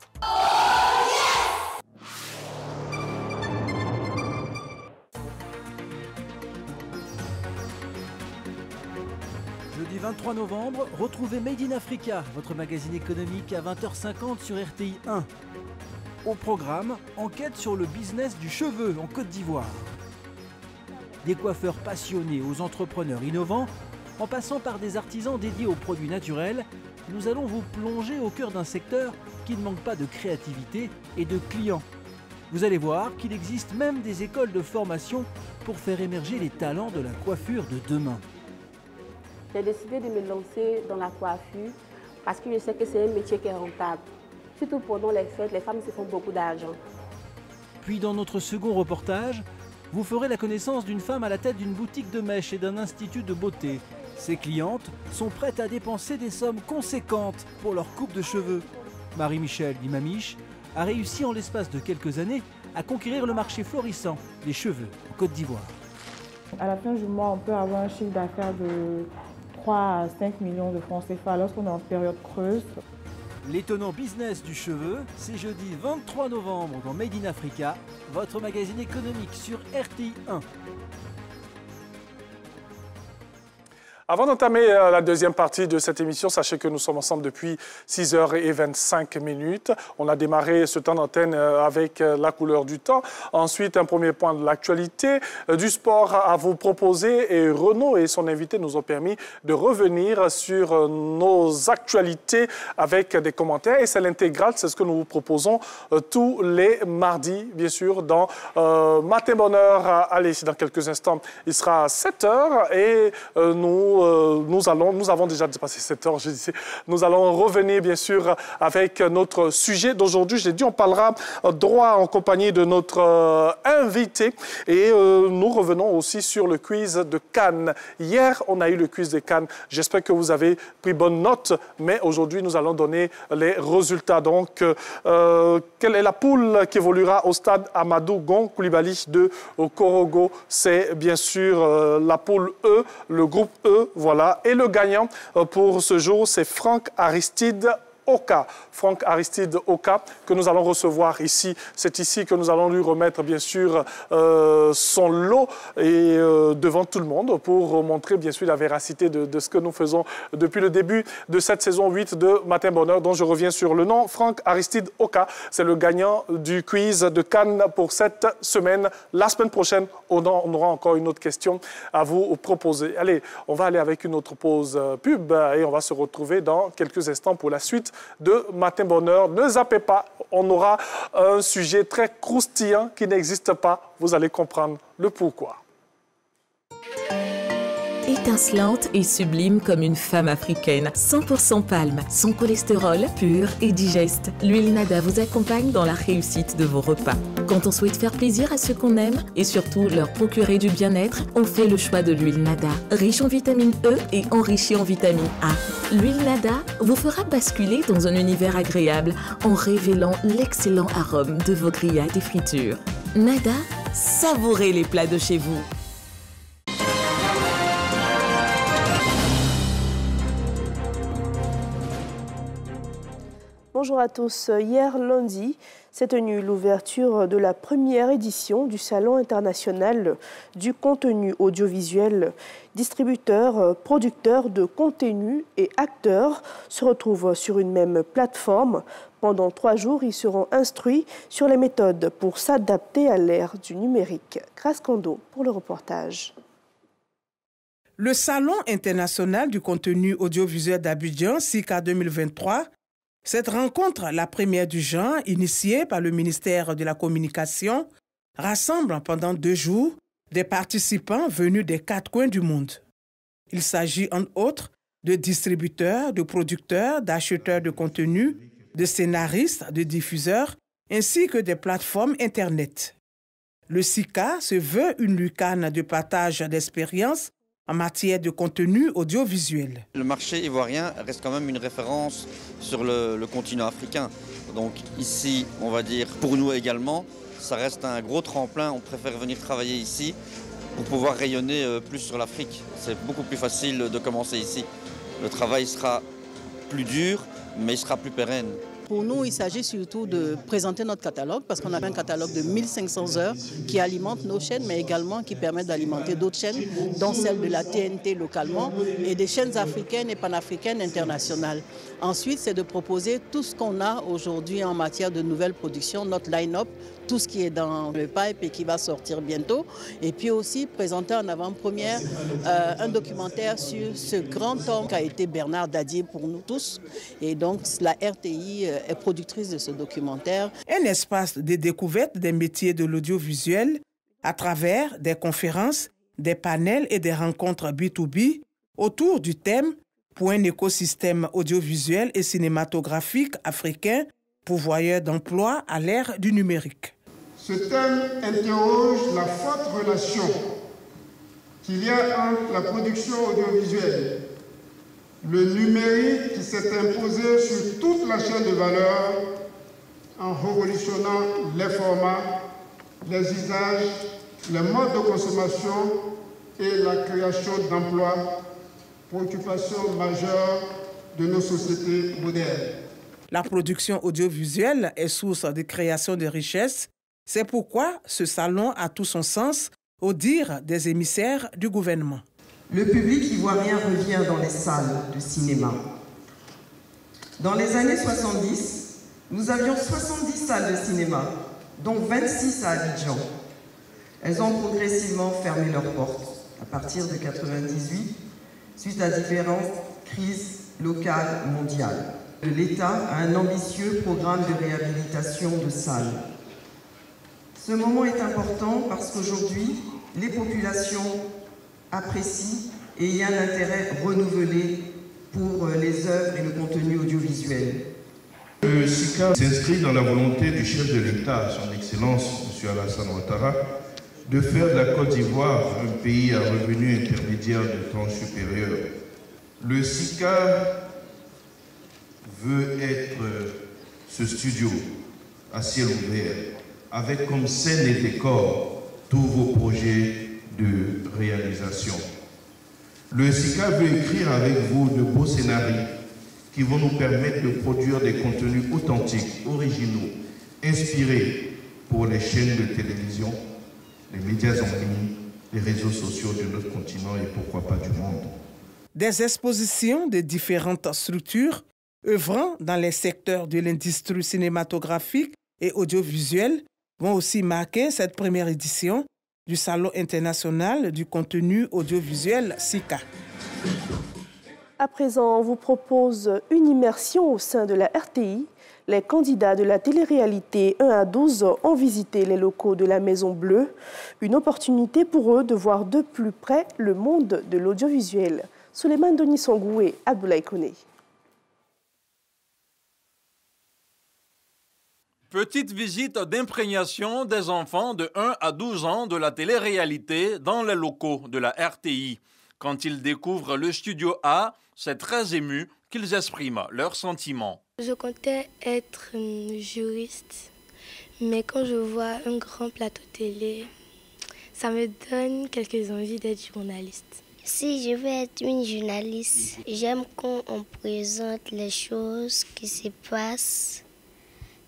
Jeudi 23 novembre, retrouvez Made in Africa, votre magazine économique à 20h50 sur RTI 1. Au programme, enquête sur le business du cheveu en Côte d'Ivoire. Des coiffeurs passionnés aux entrepreneurs innovants, en passant par des artisans dédiés aux produits naturels, nous allons vous plonger au cœur d'un secteur qui ne manque pas de créativité et de clients. Vous allez voir qu'il existe même des écoles de formation pour faire émerger les talents de la coiffure de demain. J'ai décidé de me lancer dans la coiffure parce que je sais que c'est un métier qui est rentable. Surtout pendant les fêtes, les femmes se font beaucoup d'argent. Puis dans notre second reportage, vous ferez la connaissance d'une femme à la tête d'une boutique de mèches et d'un institut de beauté. Ses clientes sont prêtes à dépenser des sommes conséquentes pour leur coupe de cheveux. Marie-Michel Dimamiche a réussi en l'espace de quelques années à conquérir le marché florissant des cheveux en Côte d'Ivoire. À la fin du mois, on peut avoir un chiffre d'affaires de 3 à 5 millions de francs CFA lorsqu'on est en période creuse. L'étonnant business du cheveu, c'est jeudi 23 novembre dans Made in Africa, votre magazine économique sur RTI 1. Avant d'entamer la deuxième partie de cette émission, sachez que nous sommes ensemble depuis 6h25. On a démarré ce temps d'antenne avec la couleur du temps. Ensuite, un premier point de l'actualité, du sport à vous proposer. Et Renaud et son invité nous ont permis de revenir sur nos actualités avec des commentaires. Et c'est l'intégrale, c'est ce que nous vous proposons tous les mardis, bien sûr, dans Matin Bonheur. Allez, dans quelques instants, il sera 7h et nous nous avons déjà dépassé 7 heures, je disais. Nous allons revenir, bien sûr, avec notre sujet d'aujourd'hui. Je l'ai dit, on parlera droit en compagnie de notre invité. Et nous revenons aussi sur le quiz de Cannes. Hier, on a eu le quiz de Cannes. J'espère que vous avez pris bonne note, mais aujourd'hui, nous allons donner les résultats. Donc, quelle est la poule qui évoluera au stade Amadou Gon Coulibaly de Korogo? C'est bien sûr la poule E, le groupe E, voilà. Et le gagnant pour ce jour, c'est Franck Aristide Oka. Franck Aristide Oka, que nous allons recevoir ici. C'est ici que nous allons lui remettre, bien sûr, son lot et devant tout le monde pour montrer, bien sûr, la véracité de ce que nous faisons depuis le début de cette saison 8 de Matin Bonheur, dont je reviens sur le nom. Franck Aristide Oka, c'est le gagnant du quiz de Cannes pour cette semaine. La semaine prochaine, on aura encore une autre question à vous proposer. Allez, on va aller avec une autre pause pub et on va se retrouver dans quelques instants pour la suite de Matin Bonheur. Ne zappez pas, on aura un sujet très croustillant qui n'existe pas. Vous allez comprendre le pourquoi. Étincelante et sublime comme une femme africaine, 100% palme, sans cholestérol, pur et digeste. L'huile Nada vous accompagne dans la réussite de vos repas. Quand on souhaite faire plaisir à ceux qu'on aime et surtout leur procurer du bien-être, on fait le choix de l'huile Nada, riche en vitamine E et enrichie en vitamine A. L'huile Nada vous fera basculer dans un univers agréable en révélant l'excellent arôme de vos grillades et fritures. Nada, savourez les plats de chez vous. Bonjour à tous. Hier lundi, s'est tenue l'ouverture de la première édition du Salon international du contenu audiovisuel. Distributeurs, producteurs de contenu et acteurs se retrouvent sur une même plateforme. Pendant 3 jours, ils seront instruits sur les méthodes pour s'adapter à l'ère du numérique. Grace Kondo pour le reportage. Le Salon international du contenu audiovisuel d'Abidjan, SICA 2023, cette rencontre, la première du genre, initiée par le ministère de la Communication, rassemble pendant 2 jours des participants venus des 4 coins du monde. Il s'agit entre autres de distributeurs, de producteurs, d'acheteurs de contenu, de scénaristes, de diffuseurs, ainsi que des plateformes Internet. Le SICA se veut une lucane de partage d'expériences en matière de contenu audiovisuel. Le marché ivoirien reste quand même une référence sur le continent africain. Donc ici, on va dire, pour nous également, ça reste un gros tremplin. On préfère venir travailler ici pour pouvoir rayonner plus sur l'Afrique. C'est beaucoup plus facile de commencer ici. Le travail sera plus dur, mais il sera plus pérenne. Pour nous, il s'agit surtout de présenter notre catalogue parce qu'on a un catalogue de 1500 heures qui alimente nos chaînes, mais également qui permet d'alimenter d'autres chaînes, dont celle de la TNT localement et des chaînes africaines et panafricaines internationales. Ensuite, c'est de proposer tout ce qu'on a aujourd'hui en matière de nouvelles productions, notre line-up, tout ce qui est dans le pipe et qui va sortir bientôt. Et puis aussi présenter en avant-première un documentaire sur ce grand homme qu'a été Bernard Dadier pour nous tous. Et donc la RTI est productrice de ce documentaire. Un espace de découverte des métiers de l'audiovisuel à travers des conférences, des panels et des rencontres B2B autour du thème pour un écosystème audiovisuel et cinématographique africain pourvoyeur d'emplois à l'ère du numérique. Ce thème interroge la forte relation qu'il y a entre la production audiovisuelle, le numérique qui s'est imposé sur toute la chaîne de valeur en révolutionnant les formats, les usages, les modes de consommation et la création d'emplois, préoccupation majeure de nos sociétés modernes. La production audiovisuelle est source de création de richesses. C'est pourquoi ce salon a tout son sens au dire des émissaires du gouvernement. Le public ivoirien revient dans les salles de cinéma. Dans les années 70, nous avions 70 salles de cinéma, dont 26 à Abidjan. Elles ont progressivement fermé leurs portes à partir de 1998, suite à différentes crises locales mondiales. L'État a un ambitieux programme de réhabilitation de salles. Ce moment est important parce qu'aujourd'hui, les populations apprécient et il y a un intérêt renouvelé pour les œuvres et le contenu audiovisuel. Le SICA s'inscrit dans la volonté du chef de l'État, son Excellence, M. Alassane Ouattara, de faire de la Côte d'Ivoire un pays à revenus intermédiaires de tranche supérieure. Le SICA veut être ce studio à ciel ouvert, avec comme scène et décor tous vos projets de réalisation. Le SICA veut écrire avec vous de beaux scénarios qui vont nous permettre de produire des contenus authentiques, originaux, inspirés pour les chaînes de télévision, les médias en ligne, les réseaux sociaux de notre continent et pourquoi pas du monde. Des expositions de différentes structures œuvrant dans les secteurs de l'industrie cinématographique et audiovisuelle vont aussi marquer cette première édition du Salon international du contenu audiovisuel SICA. À présent, on vous propose une immersion au sein de la RTI. Les candidats de la télé-réalité 1 à 12 ont visité les locaux de la Maison Bleue. Une opportunité pour eux de voir de plus près le monde de l'audiovisuel. Souleymane Denis Songou et Abdoulaye Koné. Petite visite d'imprégnation des enfants de 1 à 12 ans de la télé-réalité dans les locaux de la RTI. Quand ils découvrent le studio A, c'est très ému qu'ils expriment leurs sentiments. Je comptais être juriste, mais quand je vois un grand plateau télé, ça me donne quelques envies d'être journaliste. Si je veux être une journaliste, j'aime quand on présente les choses qui se passent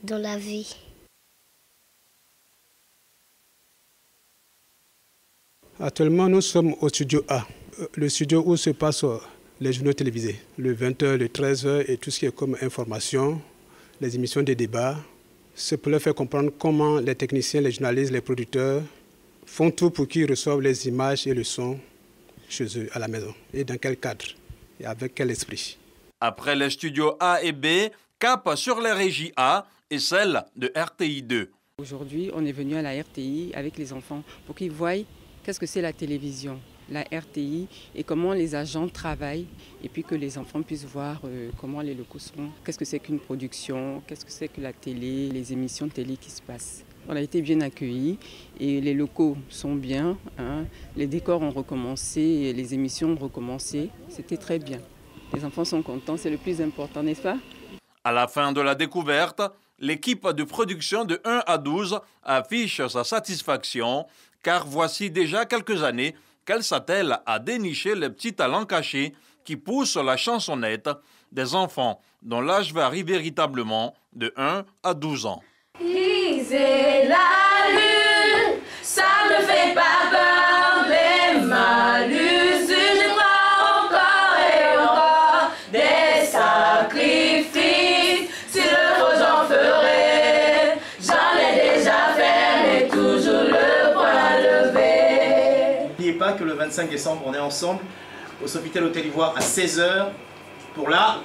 dans la vie. Actuellement, nous sommes au studio A, le studio où se passent les journaux télévisés, le 20h, le 13h et tout ce qui est comme information, les émissions de débat. C'est pour leur faire comprendre comment les techniciens, les journalistes, les producteurs font tout pour qu'ils reçoivent les images et le son chez eux, à la maison. Et dans quel cadre et avec quel esprit. Après les studios A et B, cap sur les régies A et celle de RTI 2. Aujourd'hui, on est venu à la RTI avec les enfants pour qu'ils voient qu'est-ce que c'est la télévision, la RTI et comment les agents travaillent et puis que les enfants puissent voir comment les locaux sont, qu'est-ce que c'est qu'une production, qu'est-ce que c'est que la télé, les émissions de télé qui se passent. On a été bien accueillis et les locaux sont bien, hein. Les décors ont recommencé et les émissions ont recommencé. C'était très bien. Les enfants sont contents, c'est le plus important, n'est-ce pas? À la fin de la découverte, l'équipe de production de 1 à 12 affiche sa satisfaction car voici déjà quelques années qu'elle s'attelle à dénicher les petits talents cachés qui poussent la chansonnette des enfants dont l'âge varie véritablement de 1 à 12 ans. Viser la lune, ça ne fait pas peur, les malus, je crois encore et encore, des sacrifices, si le faut j'en ferai, j'en ai déjà fait, mais toujours le point levé. N'oubliez pas que le 25 décembre, on est ensemble au Sofitel Hôtel Ivoire à 16h pour la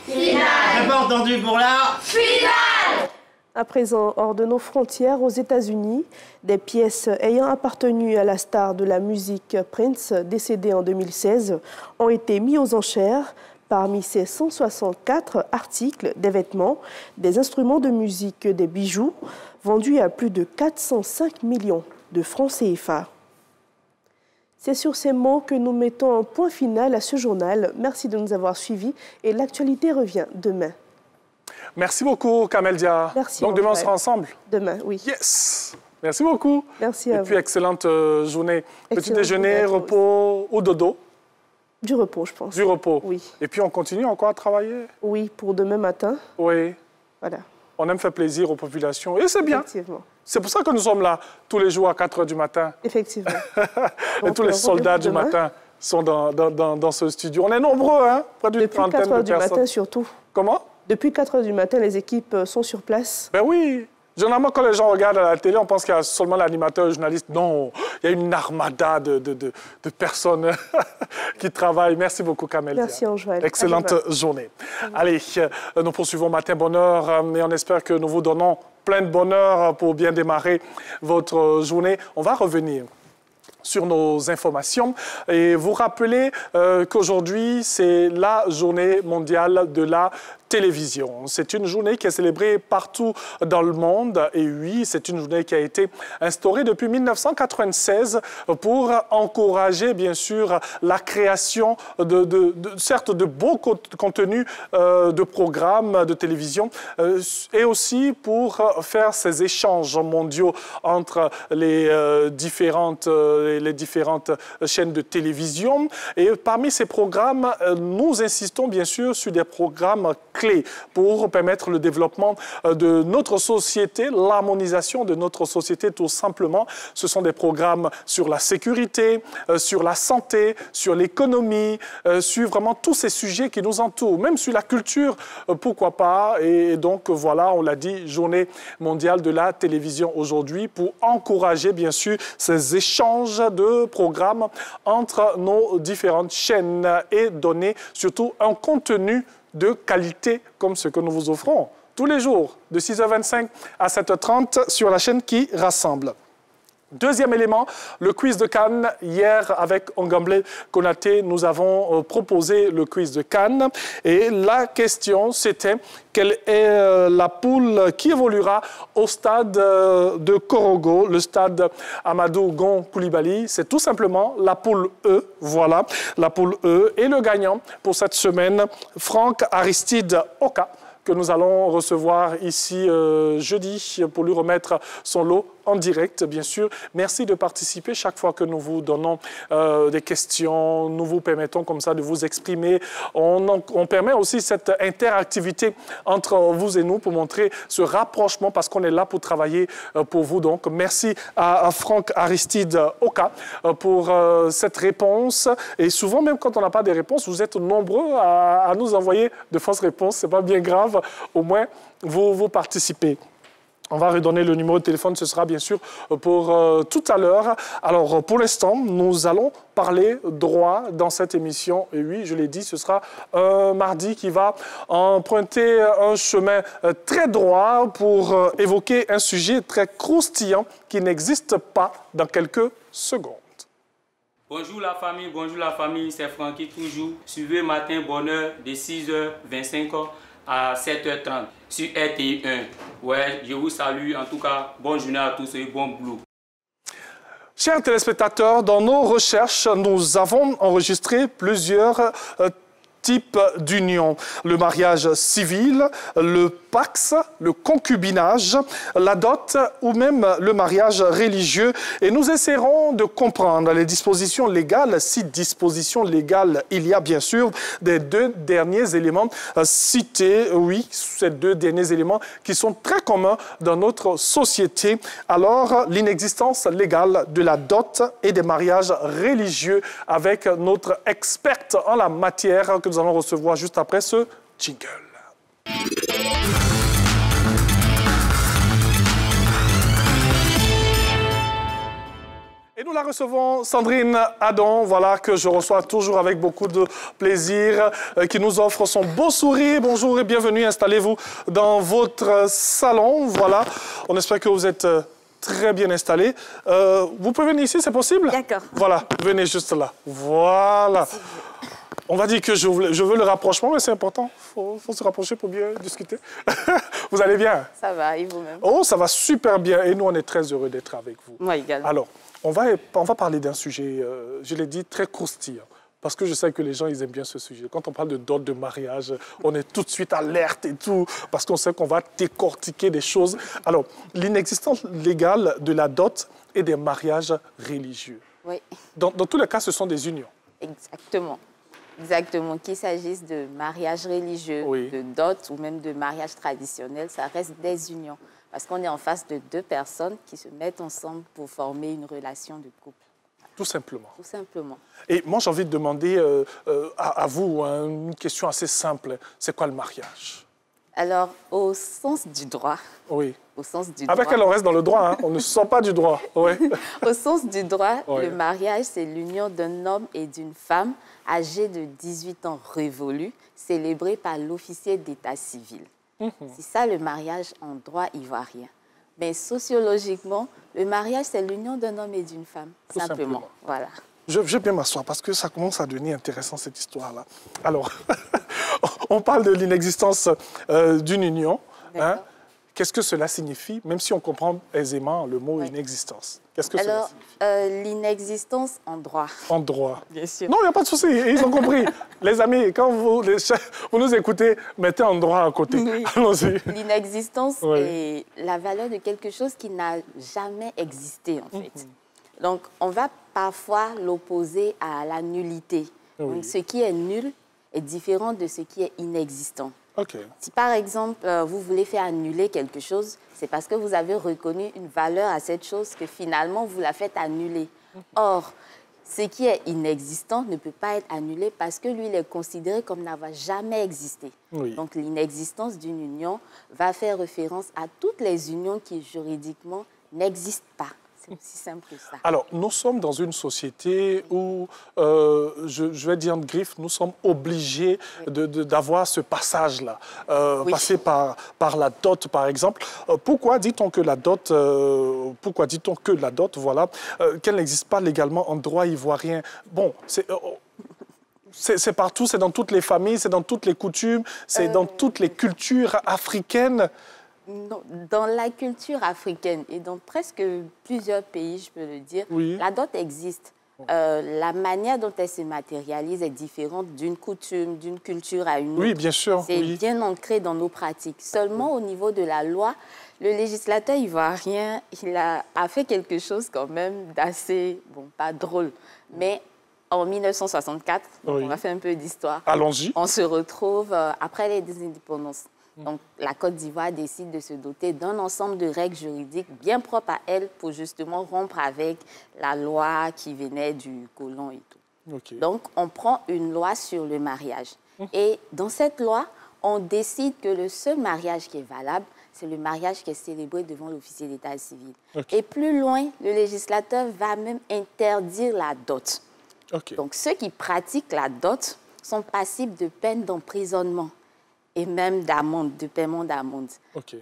finale. J'ai pas entendu, pour la finale. À présent, hors de nos frontières, aux États-Unis, des pièces ayant appartenu à la star de la musique Prince, décédé en 2016, ont été mises aux enchères. Parmi ces 164 articles, des vêtements, des instruments de musique, des bijoux, vendus à plus de 405 millions de francs CFA. C'est sur ces mots que nous mettons un point final à ce journal. Merci de nous avoir suivis et l'actualité revient demain. Merci beaucoup, Kameldia. Merci. Donc demain, on sera ensemble. Demain, oui. Yes. Merci beaucoup. Merci à vous. Et puis, excellente journée. Petit déjeuner, repos ou dodo? Du repos, je pense. Du repos. Oui. Et puis, on continue encore à travailler? Oui, pour demain matin. Oui. Voilà. On aime faire plaisir aux populations. Et c'est bien. Effectivement. C'est pour ça que nous sommes là tous les jours à 4 h du matin. Effectivement. Et tous les soldats du matin sont dans ce studio. On est nombreux, hein? Près d'une trentaine de personnes. Depuis 4 h du matin, surtout. Comment? Depuis 4 h du matin, les équipes sont sur place. Ben oui. Généralement, quand les gens regardent à la télé, on pense qu'il y a seulement l'animateur, le journaliste. Non, il y a une armada de personnes qui travaillent. Merci beaucoup, Kameldia. Merci, Anjoël. Excellente journée. Allez, nous poursuivons Matin Bonheur et on espère que nous vous donnons plein de bonheur pour bien démarrer votre journée. On va revenir sur nos informations et vous rappeler qu'aujourd'hui, c'est la journée mondiale de la télévision. C'est une journée qui est célébrée partout dans le monde et oui, c'est une journée qui a été instaurée depuis 1996 pour encourager bien sûr la création certes de beaux contenus de programmes de télévision et aussi pour faire ces échanges mondiaux entre les différentes chaînes de télévision. Et parmi ces programmes, nous insistons bien sûr sur des programmes clés pour permettre le développement de notre société, l'harmonisation de notre société tout simplement. Ce sont des programmes sur la sécurité, sur la santé, sur l'économie, sur vraiment tous ces sujets qui nous entourent, même sur la culture, pourquoi pas. Et donc voilà, on l'a dit, journée mondiale de la télévision aujourd'hui pour encourager bien sûr ces échanges de programmes entre nos différentes chaînes et donner surtout un contenu de qualité comme ce que nous vous offrons tous les jours de 6h25 à 7h30 sur la chaîne qui rassemble. Deuxième élément, le quiz de Cannes. Hier, avec Ongamble Konaté, nous avons proposé le quiz de Cannes. Et la question, c'était quelle est la poule qui évoluera au stade de Korogo, le stade Amadou Gon Koulibaly. C'est tout simplement la poule E. Voilà, la poule E. Et le gagnant pour cette semaine, Franck Aristide Oka, que nous allons recevoir ici jeudi pour lui remettre son lot en direct, bien sûr. Merci de participer chaque fois que nous vous donnons des questions. Nous vous permettons comme ça de vous exprimer. On permet aussi cette interactivité entre vous et nous pour montrer ce rapprochement parce qu'on est là pour travailler pour vous. Donc, merci à Franck Aristide Oka pour cette réponse. Et souvent, même quand on n'a pas de réponse, vous êtes nombreux à nous envoyer de fausses réponses. Ce n'est pas bien grave. Au moins, vous participez. On va redonner le numéro de téléphone, ce sera bien sûr pour tout à l'heure. Alors, pour l'instant, nous allons parler droit dans cette émission. Et oui, je l'ai dit, ce sera un mardi qui va emprunter un chemin très droit pour évoquer un sujet très croustillant qui n'existe pas dans quelques secondes. Bonjour la famille, c'est Francky toujours. Suivez Matin Bonheur de 6h25 à 7h30 sur RTI 1. Ouais, je vous salue. En tout cas, bonne journée à tous et bon boulot. Chers téléspectateurs, dans nos recherches, nous avons enregistré plusieurs types d'unions. Le mariage civil, le pax, le concubinage, la dot ou même le mariage religieux. Et nous essaierons de comprendre les dispositions légales, si dispositions légales il y a bien sûr, des deux derniers éléments cités. Oui, ces deux derniers éléments qui sont très communs dans notre société. Alors, l'inexistence légale de la dot et des mariages religieux avec notre experte en la matière que nous allons recevoir juste après ce jingle. Et nous la recevons, Sandrine Adon, voilà, que je reçois toujours avec beaucoup de plaisir, qui nous offre son beau sourire. Bonjour et bienvenue, installez-vous dans votre salon. Voilà, on espère que vous êtes très bien installés. Vous pouvez venir ici, c'est possible? D'accord. Voilà, venez juste là. Voilà. On va dire que je veux le rapprochement, mais c'est important. Il faut se rapprocher pour bien discuter. Vous allez bien? Ça va, et vous-même? Oh, ça va super bien. Et nous, on est très heureux d'être avec vous. Moi également. Alors, on va parler d'un sujet, je l'ai dit, très croustillant. Parce que je sais que les gens, ils aiment bien ce sujet. Quand on parle de dot, de mariage, on est tout de suite alerte et tout, parce qu'on sait qu'on va décortiquer des choses. Alors, l'inexistence légale de la dot et des mariages religieux. Oui. Dans tous les cas, ce sont des unions. Exactement. Exactement. Qu'il s'agisse de mariage religieux, oui, de dot ou même de mariage traditionnel, ça reste des unions. Parce qu'on est en face de deux personnes qui se mettent ensemble pour former une relation de couple. Tout simplement. Tout simplement. Et moi, j'ai envie de demander à vous une question assez simple. C'est quoi le mariage? Alors, au sens du droit. Oui. Au sens du droit. Avec elle, on reste dans le droit, hein? On ne sort pas du droit. Oui. Au sens du droit, oui, le mariage, c'est l'union d'un homme et d'une femme âgés de 18 ans révolus, célébré par l'officier d'état civil. C'est ça le mariage en droit ivoirien. Mais sociologiquement, le mariage, c'est l'union d'un homme et d'une femme, simplement. Voilà. Je vais bien m'asseoir parce que ça commence à devenir intéressant, cette histoire-là. Alors, on parle de l'inexistence d'une union. Hein? Qu'est-ce que cela signifie, même si on comprend aisément le mot inexistence? Qu'est-ce que cela signifie? L'inexistence en droit. En droit. Bien sûr. Non, il n'y a pas de souci, ils ont compris. Les amis, quand vous nous écoutez, mettez en droit à côté. Oui. Allons-y. L'inexistence est la valeur de quelque chose qui n'a jamais existé, en fait. Donc, on va parfois l'opposer à la nullité. Donc, ce qui est nul est différent de ce qui est inexistant. Si par exemple, vous voulez faire annuler quelque chose, c'est parce que vous avez reconnu une valeur à cette chose que finalement vous la faites annuler. Or, ce qui est inexistant ne peut pas être annulé parce que lui, il est considéré comme n'avoir jamais existé. Donc l'inexistence d'une union va faire référence à toutes les unions qui juridiquement n'existent pas. C'est aussi simple que ça. Alors, nous sommes dans une société où, je vais dire de griffe, nous sommes obligés d'avoir ce passage-là, passer par la dot, par exemple. Pourquoi dit-on que la dot, voilà, qu'elle n'existe pas légalement en droit ivoirien? Bon, c'est partout, c'est dans toutes les familles, c'est dans toutes les coutumes, c'est dans toutes les cultures africaines. Non, dans la culture africaine et dans presque plusieurs pays, je peux le dire, la dot existe. La manière dont elle se matérialise est différente d'une coutume, d'une culture à une autre. Oui, bien sûr. C'est bien ancré dans nos pratiques. Seulement au niveau de la loi, le législateur ivoirien, il a fait quelque chose quand même d'assez, bon, pas drôle, mais en 1964, on va faire un peu d'histoire. Allons-y. On se retrouve après les indépendances. Donc, la Côte d'Ivoire décide de se doter d'un ensemble de règles juridiques bien propres à elle pour justement rompre avec la loi qui venait du colon et tout. Donc, on prend une loi sur le mariage. Et dans cette loi, on décide que le seul mariage qui est valable, c'est le mariage qui est célébré devant l'officier d'état civil. Et plus loin, le législateur va même interdire la dot. Donc, ceux qui pratiquent la dot sont passibles de peine d'emprisonnement et même d'amende, de paiement d'amende.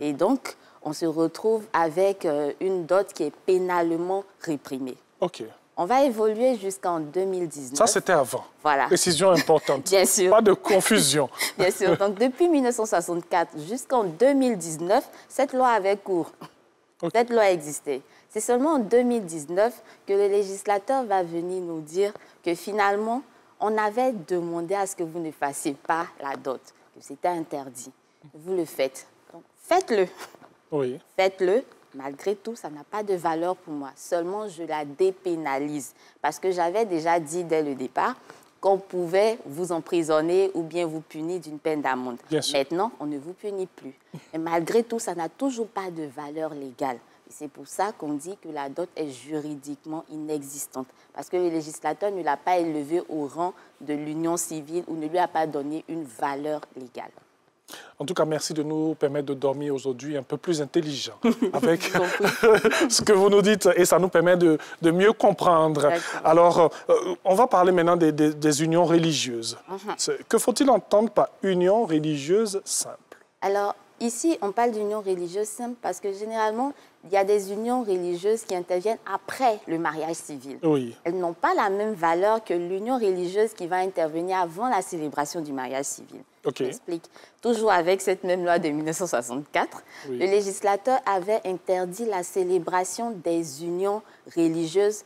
Et donc, on se retrouve avec une dot qui est pénalement réprimée. On va évoluer jusqu'en 2019. Ça, c'était avant. Voilà. Précision importante. Bien sûr. Pas de confusion. Bien sûr. Donc, depuis 1964 jusqu'en 2019, cette loi avait cours. Cette loi existait. C'est seulement en 2019 que le législateur va venir nous dire que finalement, on avait demandé à ce que vous ne fassiez pas la dot, que c'était interdit. Vous le faites. Donc, faites-le. Faites-le. Malgré tout, ça n'a pas de valeur pour moi. Seulement, je la dépénalise. Parce que j'avais déjà dit dès le départ qu'on pouvait vous emprisonner ou bien vous punir d'une peine d'amende. Maintenant, on ne vous punit plus. Mais malgré tout, ça n'a toujours pas de valeur légale. C'est pour ça qu'on dit que la dot est juridiquement inexistante. Parce que le législateur ne l'a pas élevé au rang de l'union civile ou ne lui a pas donné une valeur légale. En tout cas, merci de nous permettre de dormir aujourd'hui un peu plus intelligent avec ce que vous nous dites et ça nous permet de mieux comprendre. Alors, on va parler maintenant des unions religieuses. Que faut-il entendre par union religieuse simple? Alors, ici, on parle d'union religieuse simple parce que généralement, il y a des unions religieuses qui interviennent après le mariage civil. Elles n'ont pas la même valeur que l'union religieuse qui va intervenir avant la célébration du mariage civil. Je m'explique. Toujours avec cette même loi de 1964, le législateur avait interdit la célébration des unions religieuses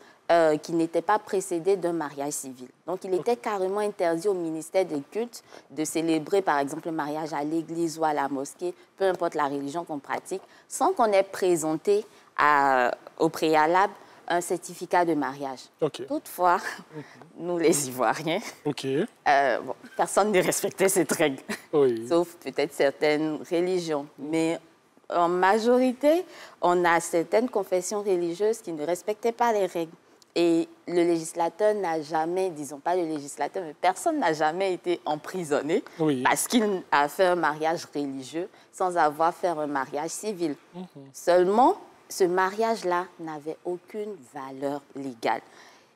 qui n'étaient pas précédées d'un mariage civil. Donc, il était carrément interdit au ministère des cultes de célébrer, par exemple, le mariage à l'église ou à la mosquée, peu importe la religion qu'on pratique, sans qu'on ait présenté au préalable un certificat de mariage. Toutefois, nous, les Ivoiriens, personne ne respectait cette règle, sauf peut-être certaines religions. Mais en majorité, on a certaines confessions religieuses qui ne respectaient pas les règles. Et le législateur n'a jamais, disons pas le législateur, mais personne n'a jamais été emprisonné parce qu'il a fait un mariage religieux sans avoir fait un mariage civil. Seulement, ce mariage-là n'avait aucune valeur légale.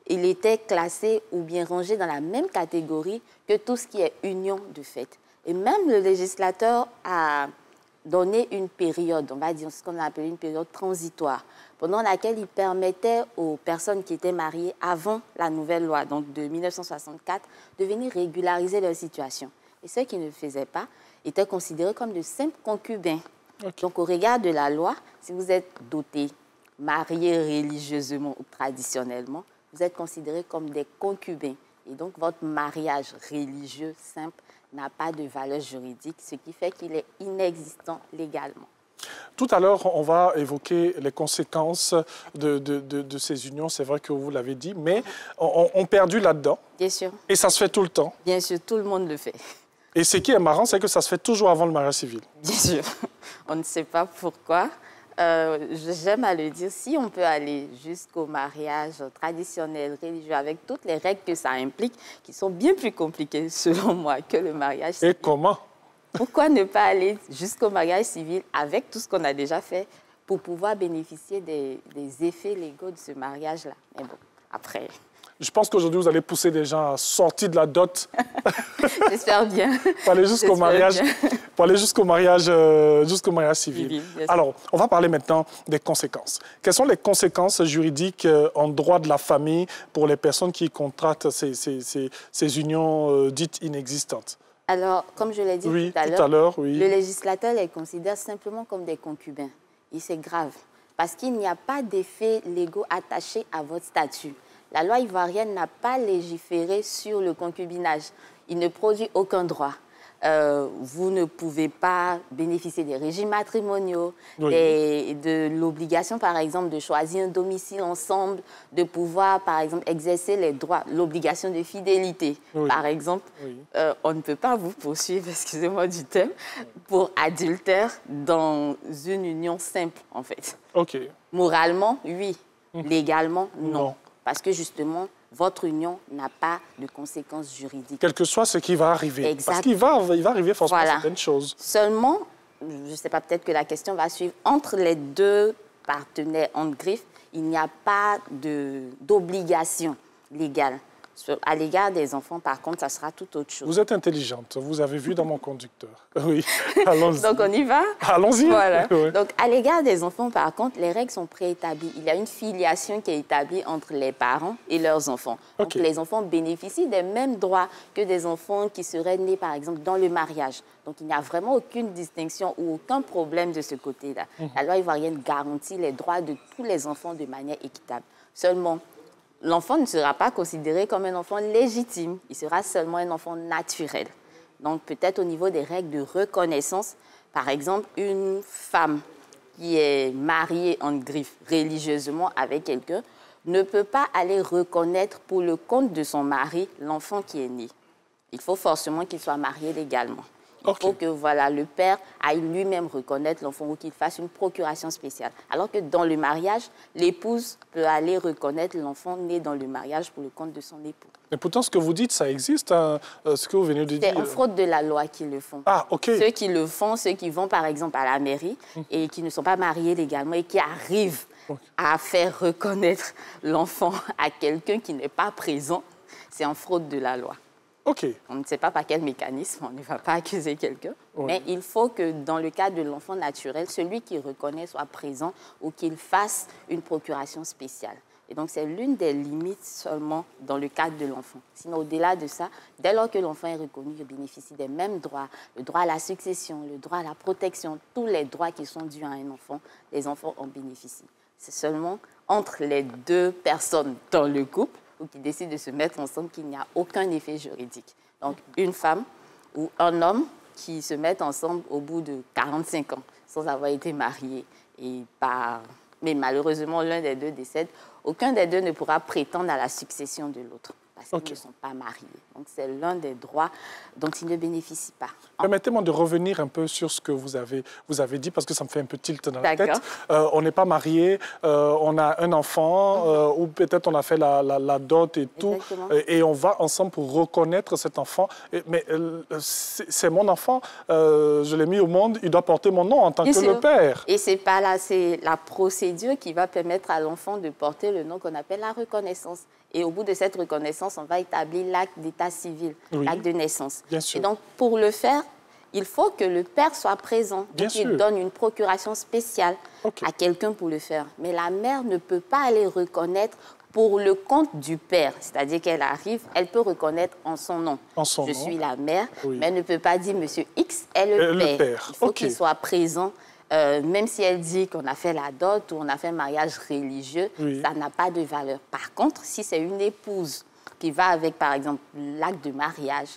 Il était classé ou bien rangé dans la même catégorie que tout ce qui est union de fait. Et même le législateur a donné une période, on va dire ce qu'on a appelé une période transitoire, pendant laquelle il permettait aux personnes qui étaient mariées avant la nouvelle loi, donc de 1964, de venir régulariser leur situation. Et ceux qui ne le faisaient pas étaient considérés comme de simples concubins. Okay. Donc, au regard de la loi, si vous êtes doté, marié religieusement ou traditionnellement, vous êtes considérés comme des concubins. Et donc, votre mariage religieux simple n'a pas de valeur juridique, ce qui fait qu'il est inexistant légalement. Tout à l'heure, on va évoquer les conséquences de ces unions. C'est vrai que vous l'avez dit, mais on perdu là-dedans. Bien sûr. Et ça se fait tout le temps. Bien sûr, tout le monde le fait. Et ce qui est marrant, c'est que ça se fait toujours avant le mariage civil. Bien sûr. On ne sait pas pourquoi. J'aime à le dire, si on peut aller jusqu'au mariage traditionnel, religieux, avec toutes les règles que ça implique, qui sont bien plus compliquées, selon moi, que le mariage civil. Et comment? Pourquoi ne pas aller jusqu'au mariage civil avec tout ce qu'on a déjà fait pour pouvoir bénéficier des effets légaux de ce mariage-là? Mais bon, après... Je pense qu'aujourd'hui, vous allez pousser des gens à sortir de la dot. J'espère bien. Pour aller jusqu'au mariage, civil. Alors, on va parler maintenant des conséquences. Quelles sont les conséquences juridiques en droit de la famille pour les personnes qui contractent ces unions dites inexistantes? Alors, comme je l'ai dit tout à l'heure, le législateur les considère simplement comme des concubins. Et c'est grave, parce qu'il n'y a pas d'effets légaux attachés à votre statut. La loi ivoirienne n'a pas légiféré sur le concubinage. Il ne produit aucun droit. Vous ne pouvez pas bénéficier des régimes matrimoniaux, de l'obligation, par exemple, de choisir un domicile ensemble, de pouvoir, par exemple, exercer les droits, l'obligation de fidélité. Par exemple, on ne peut pas vous poursuivre, excusez-moi du terme, pour adultère dans une union simple, en fait. Moralement, oui. Légalement, non. Parce que, justement, votre union n'a pas de conséquences juridiques. Quel que soit ce qui va arriver. Exact. Parce qu'il va arriver forcément certaines choses. Seulement, je ne sais pas, peut-être que la question va suivre, entre les deux partenaires en griffe, il n'y a pas d'obligation légale. À l'égard des enfants, par contre, ça sera tout autre chose. Vous êtes intelligente, vous avez vu dans mon conducteur. Oui, allons-y. Donc, on y va? Allons-y. Voilà. Donc, à l'égard des enfants, par contre, les règles sont préétablies. Il y a une filiation qui est établie entre les parents et leurs enfants. Donc, les enfants bénéficient des mêmes droits que des enfants qui seraient nés, par exemple, dans le mariage. Donc, il n'y a vraiment aucune distinction ou aucun problème de ce côté-là. La loi ivoirienne garantit les droits de tous les enfants de manière équitable. Seulement, l'enfant ne sera pas considéré comme un enfant légitime, il sera seulement un enfant naturel. Donc peut-être au niveau des règles de reconnaissance, par exemple, une femme qui est mariée en griffe religieusement avec quelqu'un ne peut pas aller reconnaître pour le compte de son mari l'enfant qui est né. Il faut forcément qu'il soit marié légalement. Il faut que le père aille lui-même reconnaître l'enfant ou qu'il fasse une procuration spéciale. Alors que dans le mariage, l'épouse peut aller reconnaître l'enfant né dans le mariage pour le compte de son époux. Mais pourtant, ce que vous dites, ça existe, hein, ce que vous venez de dire. C'est en fraude de la loi qu'ils le font. Ah, OK. Ceux qui le font, ceux qui vont par exemple à la mairie et qui ne sont pas mariés légalement et qui arrivent à faire reconnaître l'enfant à quelqu'un qui n'est pas présent, c'est en fraude de la loi. On ne sait pas par quel mécanisme, on ne va pas accuser quelqu'un, mais il faut que dans le cas de l'enfant naturel, celui qui reconnaît soit présent ou qu'il fasse une procuration spéciale. Et donc, c'est l'une des limites seulement dans le cadre de l'enfant. Sinon, au-delà de ça, dès lors que l'enfant est reconnu, il bénéficie des mêmes droits, le droit à la succession, le droit à la protection, tous les droits qui sont dus à un enfant, les enfants en bénéficient. C'est seulement entre les deux personnes dans le couple ou qui décident de se mettre ensemble qu'il n'y a aucun effet juridique. Donc, une femme ou un homme qui se mettent ensemble au bout de 45 ans, sans avoir été mariés, mais malheureusement, l'un des deux décède, aucun des deux ne pourra prétendre à la succession de l'autre, parce qu'ils ne sont pas mariés. Donc, c'est l'un des droits dont ils ne bénéficient pas. Permettez-moi de revenir un peu sur ce que vous avez dit, parce que ça me fait un peu tilt dans la tête. On n'est pas mariés, on a un enfant, ou peut-être on a fait la dot et tout, et on va ensemble pour reconnaître cet enfant. Mais c'est mon enfant, je l'ai mis au monde, il doit porter mon nom en tant que le père. Et c'est pas là, c'est la procédure qui va permettre à l'enfant de porter le nom qu'on appelle la reconnaissance. Et au bout de cette reconnaissance, on va établir l'acte d'état civil, l'acte de naissance. Et donc, pour le faire, il faut que le père soit présent. Bien sûr. Il donne une procuration spéciale à quelqu'un pour le faire. Mais la mère ne peut pas aller reconnaître pour le compte du père. C'est-à-dire qu'elle arrive, elle peut reconnaître en son nom. Je suis la mère, mais elle ne peut pas dire Monsieur X est le père. Il faut qu'il soit présent. Même si elle dit qu'on a fait la dot ou on a fait un mariage religieux, ça n'a pas de valeur. Par contre, si c'est une épouse qui va avec, par exemple, l'acte de mariage,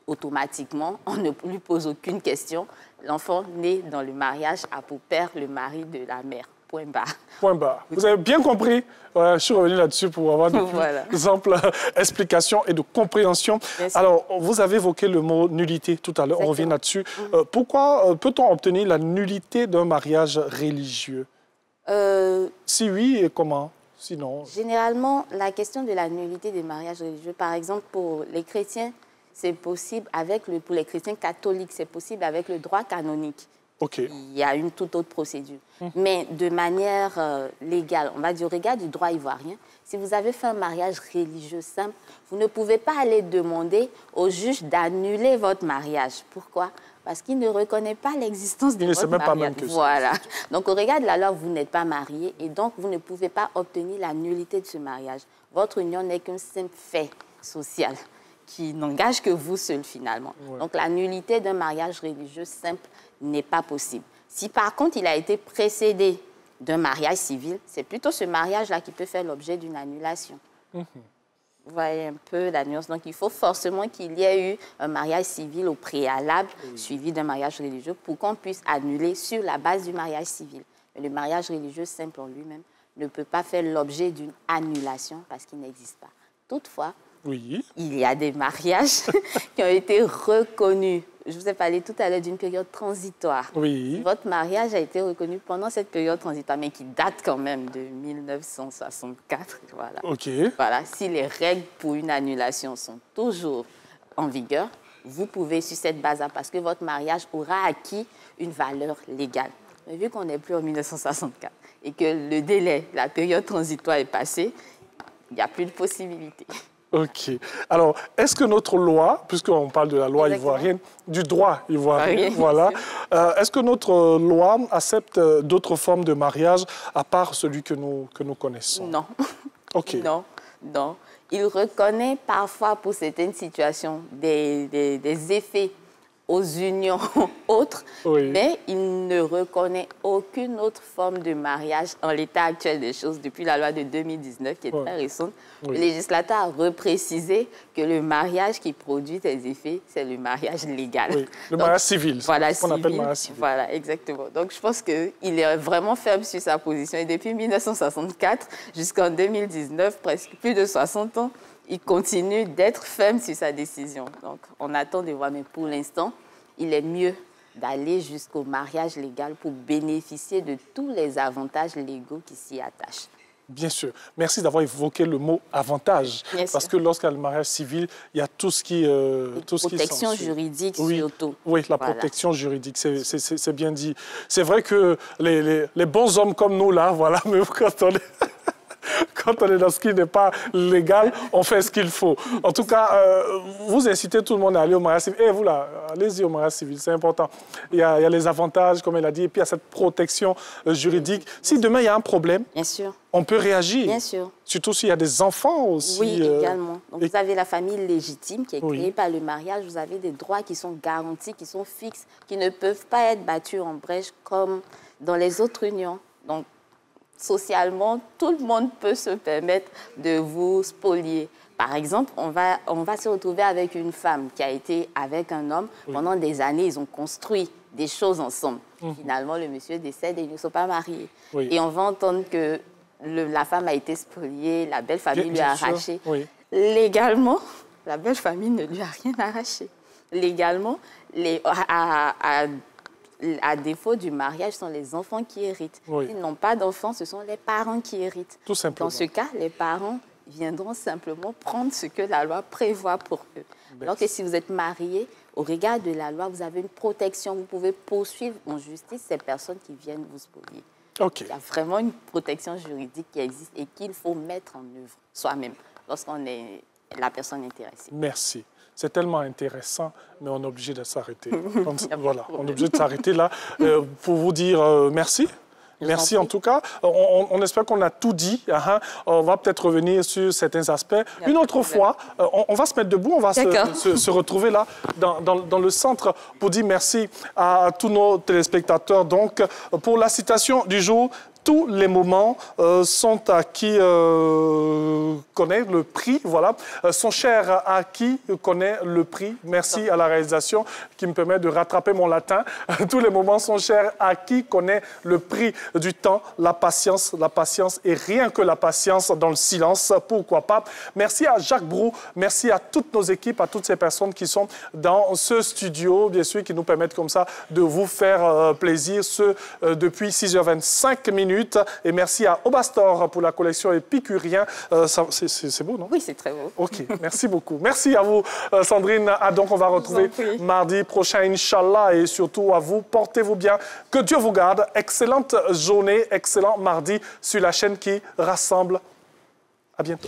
automatiquement, on ne lui pose aucune question. L'enfant né dans le mariage a pour père le mari de la mère. Point barre. Point barre. Vous avez bien compris. Je suis revenu là-dessus pour avoir de plus amples explications et de compréhension. Alors, vous avez évoqué le mot nullité tout à l'heure. On revient là-dessus. Pourquoi peut-on obtenir la nullité d'un mariage religieux? Si oui, et comment? Sinon... Généralement, la question de la nullité des mariages religieux, par exemple, pour les chrétiens, c'est possible pour les chrétiens catholiques, c'est possible avec le droit canonique. Il y a une toute autre procédure. Mais de manière légale, on va dire au regard du droit ivoirien, si vous avez fait un mariage religieux simple, vous ne pouvez pas aller demander au juge d'annuler votre mariage. Pourquoi? Parce qu'il ne reconnaît pas l'existence de votre mariage. Pas même que ça. Voilà. Donc, au regard de la loi, vous n'êtes pas marié et donc vous ne pouvez pas obtenir la nullité de ce mariage. Votre union n'est qu'un simple fait social qui n'engage que vous seul, finalement. Donc, la nullité d'un mariage religieux simple n'est pas possible. Si, par contre, il a été précédé d'un mariage civil, c'est plutôt ce mariage-là qui peut faire l'objet d'une annulation. Vous voyez un peu la nuance. Donc, il faut forcément qu'il y ait eu un mariage civil au préalable, suivi d'un mariage religieux, pour qu'on puisse annuler sur la base du mariage civil. Mais le mariage religieux simple en lui-même ne peut pas faire l'objet d'une annulation parce qu'il n'existe pas. Toutefois, il y a des mariages qui ont été reconnus. Je vous ai parlé tout à l'heure d'une période transitoire. Votre mariage a été reconnu pendant cette période transitoire, mais qui date quand même de 1964. Voilà. Si les règles pour une annulation sont toujours en vigueur, vous pouvez, sur cette base-là, parce que votre mariage aura acquis une valeur légale. Mais vu qu'on n'est plus en 1964 et que le délai, la période transitoire est passée, il n'y a plus de possibilité. Alors, est-ce que notre loi, puisqu'on parle de la loi ivoirienne, du droit ivoirien, est-ce que notre loi accepte d'autres formes de mariage à part celui que nous connaissons? Non. Non. Il reconnaît parfois pour certaines situations des effets aux unions autres, mais il ne reconnaît aucune autre forme de mariage en l'état actuel des choses depuis la loi de 2019, qui est très récente. Le législateur a reprécisé que le mariage qui produit des effets, c'est le mariage légal. Le mariage civil, voilà, qu'on appelle mariage civil. Voilà, exactement. Donc, je pense qu'il est vraiment ferme sur sa position. Et depuis 1964 jusqu'en 2019, presque plus de 60 ans, il continue d'être ferme sur sa décision. Donc, on attend de voir. Mais pour l'instant, il est mieux d'aller jusqu'au mariage légal pour bénéficier de tous les avantages légaux qui s'y attachent. Bien sûr. Merci d'avoir évoqué le mot « avantage ». Parce que lorsqu'il y a le mariage civil, il y a tout ce qui... protection juridique surtout. Oui, la protection juridique, c'est bien dit. C'est vrai que les bons hommes comme nous, là, voilà, mais quand on est dans ce qui n'est pas légal, on fait ce qu'il faut. En tout cas, vous incitez tout le monde à aller au mariage civil. Et vous, là, allez-y au mariage civil, c'est important. Il y a les avantages, comme elle a dit, et puis il y a cette protection juridique. Si demain, il y a un problème, on peut réagir. Bien sûr. Surtout s'il y a des enfants aussi. Oui, également. Donc, vous avez la famille légitime qui est créée par le mariage. Vous avez des droits qui sont garantis, qui sont fixes, qui ne peuvent pas être battus en brèche comme dans les autres unions. Donc, socialement, tout le monde peut se permettre de vous spolier. Par exemple, on va se retrouver avec une femme qui a été avec un homme. Pendant des années, ils ont construit des choses ensemble. Finalement, le monsieur décède et ils ne sont pas mariés. Et on va entendre que la femme a été spoliée, la belle famille lui a arraché. Légalement, la belle famille ne lui a rien arraché. Légalement, à défaut du mariage, ce sont les enfants qui héritent. S'ils n'ont pas d'enfants, ce sont les parents qui héritent. Tout simplement. Dans ce cas, les parents viendront simplement prendre ce que la loi prévoit pour eux. Alors que si vous êtes marié, au regard de la loi, vous avez une protection. Vous pouvez poursuivre en justice ces personnes qui viennent vous spolier. Il y a vraiment une protection juridique qui existe et qu'il faut mettre en œuvre soi-même lorsqu'on est la personne intéressée. Merci. C'est tellement intéressant, mais on est obligé de s'arrêter. Voilà, on est obligé de s'arrêter là pour vous dire merci. Merci en tout cas. On espère qu'on a tout dit. On va peut-être revenir sur certains aspects. Une autre fois, on va se mettre debout, on va se retrouver là dans le centre pour dire merci à tous nos téléspectateurs. Donc, pour la citation du jour, tous les moments sont à qui connaît le prix, voilà, sont chers à qui connaît le prix. Merci à la réalisation qui me permet de rattraper mon latin. Tous les moments sont chers à qui connaît le prix du temps, la patience et rien que la patience dans le silence, pourquoi pas. Merci à Jacques Brou, merci à toutes nos équipes, à toutes ces personnes qui sont dans ce studio, bien sûr, qui nous permettent comme ça de vous faire plaisir, depuis 6h25 minutes. Et merci à Obastor pour la collection épicurien. C'est beau, non? Oui, c'est très beau. OK, merci beaucoup. Merci à vous, Sandrine. Donc, on va retrouver mardi prochain, Inch'Allah. Et surtout à vous, portez-vous bien. Que Dieu vous garde. Excellente journée, excellent mardi sur la chaîne qui rassemble. À bientôt.